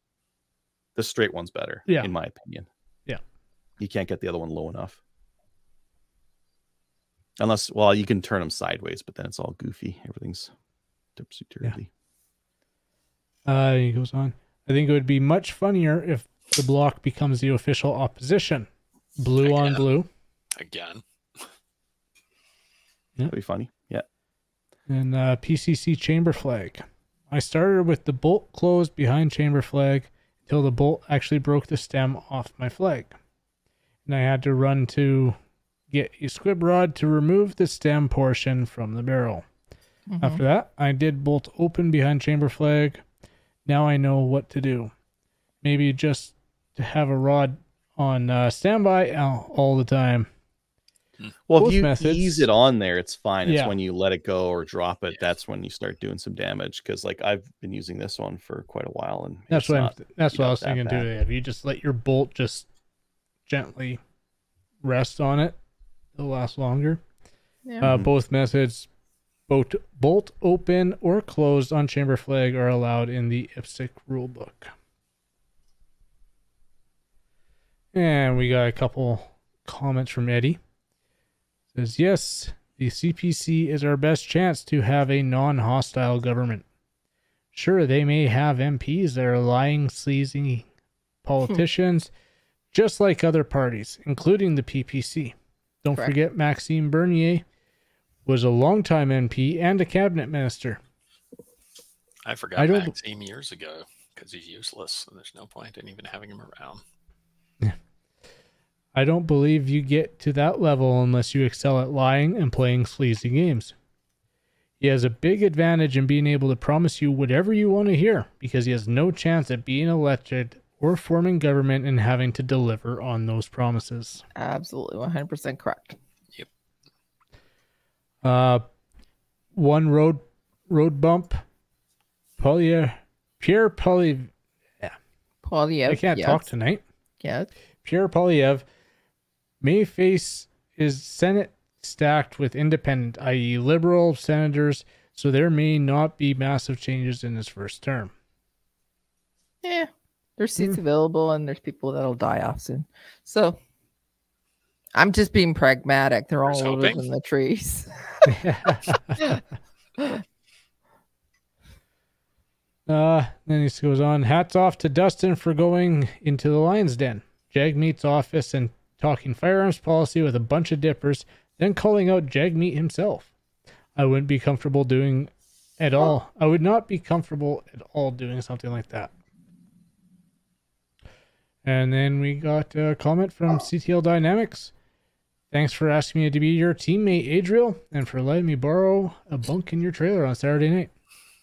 the straight one's better, in my opinion. Yeah. You can't get the other one low enough. Unless, well, you can turn them sideways, but then it's all goofy. Everything's topsy-turvy. He goes on. I think it would be much funnier if the block becomes the official opposition. Blue on blue. Again. That'd be funny. Yeah. And PCC chamber flag. I started with the bolt closed behind chamber flag until the bolt actually broke the stem off my flag. And I had to run to get a squib rod to remove the stem portion from the barrel. After that, I did bolt open behind chamber flag. Now I know what to do. Maybe just to have a rod on standby all the time. Well, if you ease it on there, it's fine. It's when you let it go or drop it, that's when you start doing some damage. Because like I've been using this one for quite a while, and that's what I was thinking too. If you just let your bolt just gently rest on it, it'll last longer. Both methods, bolt open or closed on chamber flag, are allowed in the IPSC rulebook. And we got a couple comments from Eddie. Says, yes, the CPC is our best chance to have a non-hostile government. Sure, they may have MPs that are lying, sleazy politicians, just like other parties, including the PPC. Don't forget Maxime Bernier was a longtime MP and a cabinet minister. I forgot Maxime years ago because he's useless, and there's no point in even having him around. I don't believe you get to that level unless you excel at lying and playing sleazy games. He has a big advantage in being able to promise you whatever you want to hear because he has no chance at being elected or forming government and having to deliver on those promises. Absolutely, 100% correct. Yep. One road bump. Pierre Poilievre. Poilievre. I can't talk tonight. Yeah. Pierre Poilievre may face his Senate stacked with independent, i.e. liberal senators, so there may not be massive changes in his first term. Yeah, there's seats available and there's people that'll die off soon. So I'm just being pragmatic. They're all older than the trees. Then he goes on, hats off to Dustin for going into the lion's den. Jagmeet's office and talking firearms policy with a bunch of dippers, then calling out Jagmeet himself. I wouldn't be comfortable doing at all. I would not be comfortable at all doing something like that. And then we got a comment from CTL Dynamics. Thanks for asking me to be your teammate, Adriel, and for letting me borrow a bunk in your trailer on Saturday night.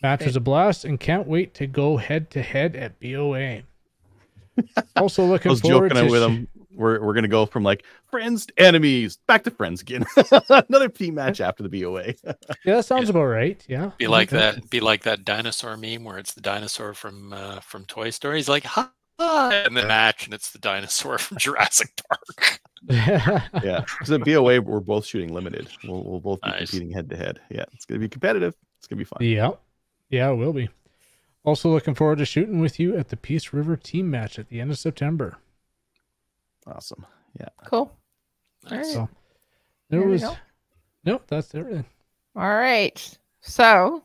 Match was a blast and can't wait to go head-to-head at BOA. Also looking forward to... with him. We're going to go from like friends to enemies, back to friends again. Another team match after the BOA. Yeah, that sounds about right. Yeah. Be like that dinosaur meme where it's the dinosaur from Toy Story. He's like, hi, and the match, and it's the dinosaur from Jurassic Park. Yeah, because at BOA we're both shooting limited. We'll both be Nice. competing head to head. Yeah, it's gonna be competitive. It's gonna be fun. Yeah. Yeah, it will be. Also looking forward to shooting with you at the Peace River team match at the end of September. Awesome. Yeah. Cool. All Nice. right. So there There we was go. nope, that's everything. All right. So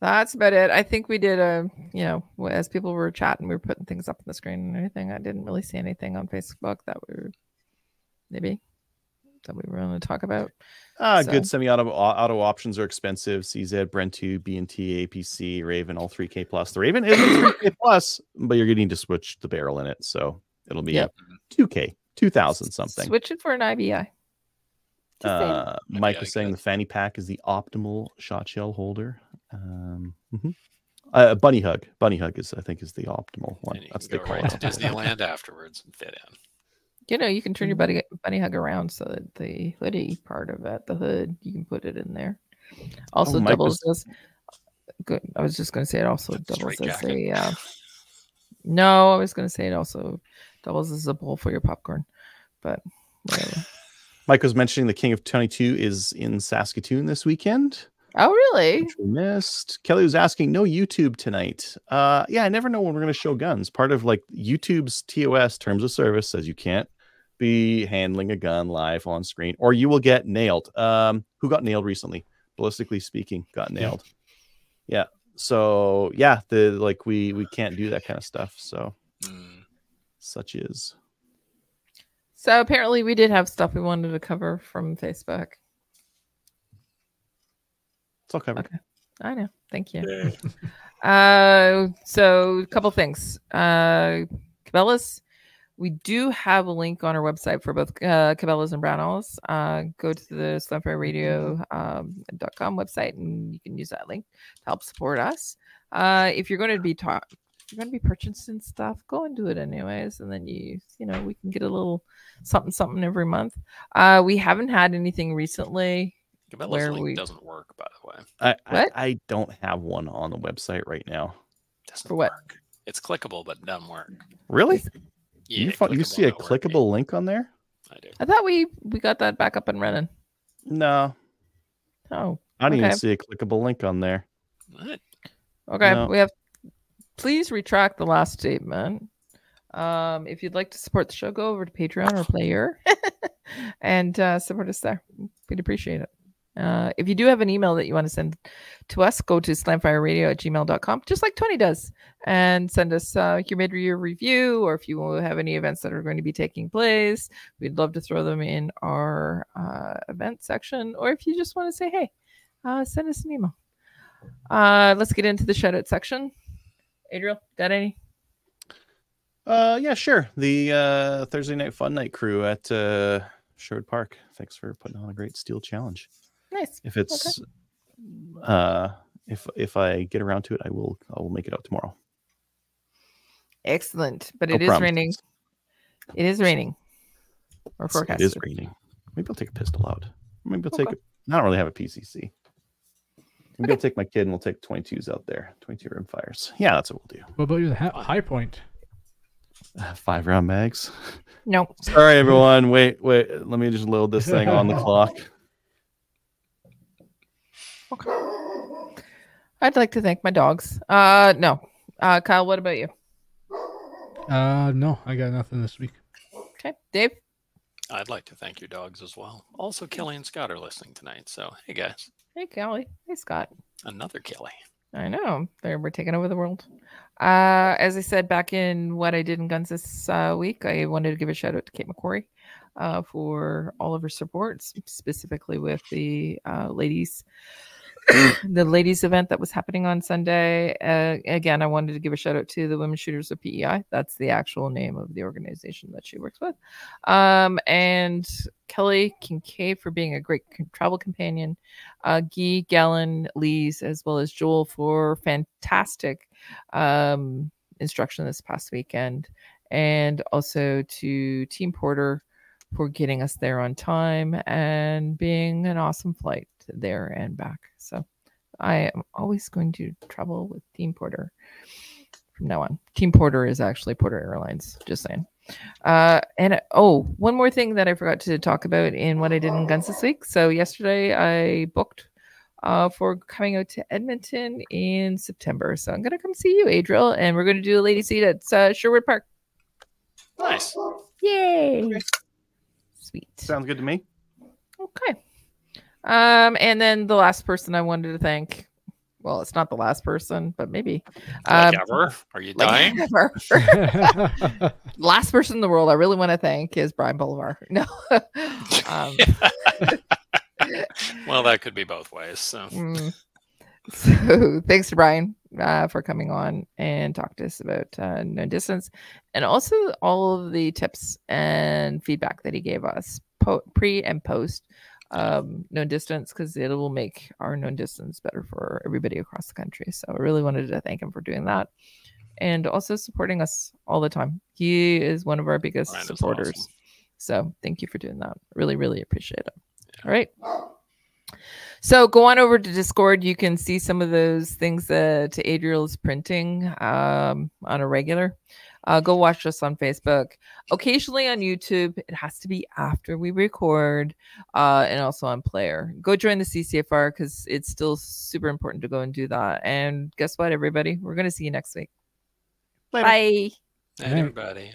that's about it. I think we did as people were chatting, we were putting things up on the screen and everything. I didn't really see anything on Facebook that we were going to talk about. Good semi-auto options are expensive. CZ, Brent2, B&T, APC, Raven, all 3K plus. The Raven isn't 3K plus, but you're getting to switch the barrel in it, so it'll be Yep. 2K, 2,000 something. Switch it for an IBI. Just saying. Mike Yeah, was saying good. the fanny pack is the optimal shot shell holder. Bunny hug is, I think, is the optimal one. And you That's can the go right to Disneyland afterwards and fit in. You can turn your bunny hug around so that the hoodie part of it, the hood, you can put it in there. Also Mike doubles as good. I was just going to say it also doubles Straight as jacket. a. No, I was going to say it also doubles as a bowl for your popcorn, but whatever. Mike was mentioning the King of 22 is in Saskatoon this weekend, Oh, really? which we missed. Kelly was asking, no YouTube tonight. Yeah, I never know when we're going to show guns. Part of like YouTube's TOS terms of service says you can't be handling a gun live on screen, or you will get nailed. Who got nailed recently? Ballistically speaking, got nailed. Yeah. So yeah, we can't do that kind of stuff. So such is. So apparently we did have stuff we wanted to cover from Facebook. It's all covered. Okay. I know. Thank you. Yeah. So a couple things. Cabela's, we do have a link on our website for both Cabela's and Brown Owls. Go to the slamfireradio.com website and you can use that link to help support us. If you're going to be purchasing stuff, go and do it anyways, and then we can get a little something every month. We haven't had anything recently. Cabela's link doesn't work, by the way. I don't have one on the website right now. Doesn't For what? work. It's clickable, but it doesn't work. Really? Yeah, You see a don't work. clickable link on there? I do. I thought we got that back up and running. No, Oh, I don't okay. even see a clickable link on there. What? Okay, No. we have. Please retract the last statement. If you'd like to support the show, go over to Patreon or Player and support us there. We'd appreciate it. If you do have an email that you want to send to us, go to slamfireradio@gmail.com, just like Tony does, and send us your mid-year review, or if you have any events that are going to be taking place, we'd love to throw them in our event section. Or if you just want to say, hey, send us an email. Let's get into the shout-out section. Adriel, got any? Yeah, sure. The Thursday Night Fun Night crew at Sherwood Park. Thanks for putting on a great steel challenge. Nice. If it's if I get around to it, I will make it out tomorrow. Excellent. But No it is promises. raining. It is raining. Or forecast. It is raining. Maybe I'll take a pistol out. Maybe I'll take. I don't really have a PCC. Maybe I'll take my kid and we'll take 22s out there. 22 rim fires. Yeah, that's what we'll do. What about your high point? 5-round mags. No. Sorry, everyone. Wait. Let me just load this thing on the clock. Okay. I'd like to thank my dogs. No. Kyle, what about you? No, I got nothing this week. Okay. Dave? I'd like to thank your dogs as well. Also, Kelly and Scott are listening tonight. So, hey, guys. Hey, Kelly. Hey, Scott. Another Kelly. I know. We're taking over the world. As I said back in what I did in Guns this week, I wanted to give a shout out to Kate McQuarrie for all of her support, specifically with the ladies. The ladies event that was happening on Sunday. Again, I wanted to give a shout out to the Women Shooters of PEI. That's the actual name of the organization that she works with. And Kelly Kincaid for being a great travel companion. Guy, Gallon, Lees, as well as Joel for fantastic instruction this past weekend. And also to Team Porter for getting us there on time and being an awesome flight there and back. So I am always going to travel with Team Porter from now on. Team Porter is actually Porter Airlines. Just saying. And one more thing that I forgot to talk about in what I did in Guns this week. So yesterday I booked for coming out to Edmonton in September. So I'm gonna come see you, Adriel, and we're gonna do a lady seat at Sherwood Park. Nice. Yay! Okay. Sweet. Sounds good to me. Okay. And then the last person I wanted to thank. Well, it's not the last person, but maybe. Like ever? Are you dying? Ever. Last person in the world I really want to thank is Brian Bolivar. No. Well, that could be both ways. So, so thanks to Brian for coming on and talk to us about known distance, and also all of the tips and feedback that he gave us pre and post known distance, because it will make our known distance better for everybody across the country. So I really wanted to thank him for doing that, and also supporting us all the time. He is one of our biggest supporters. Awesome. So thank you for doing that. Really, really appreciate it. Yeah. All right. So go on over to Discord. You can see some of those things that Adriel is printing on a regular. Go watch us on Facebook. Occasionally on YouTube. It has to be after we record, and also on Player. Go join the CCFR because it's still super important to go and do that. And guess what, everybody? We're going to see you next week. Later. Bye. Hey, everybody.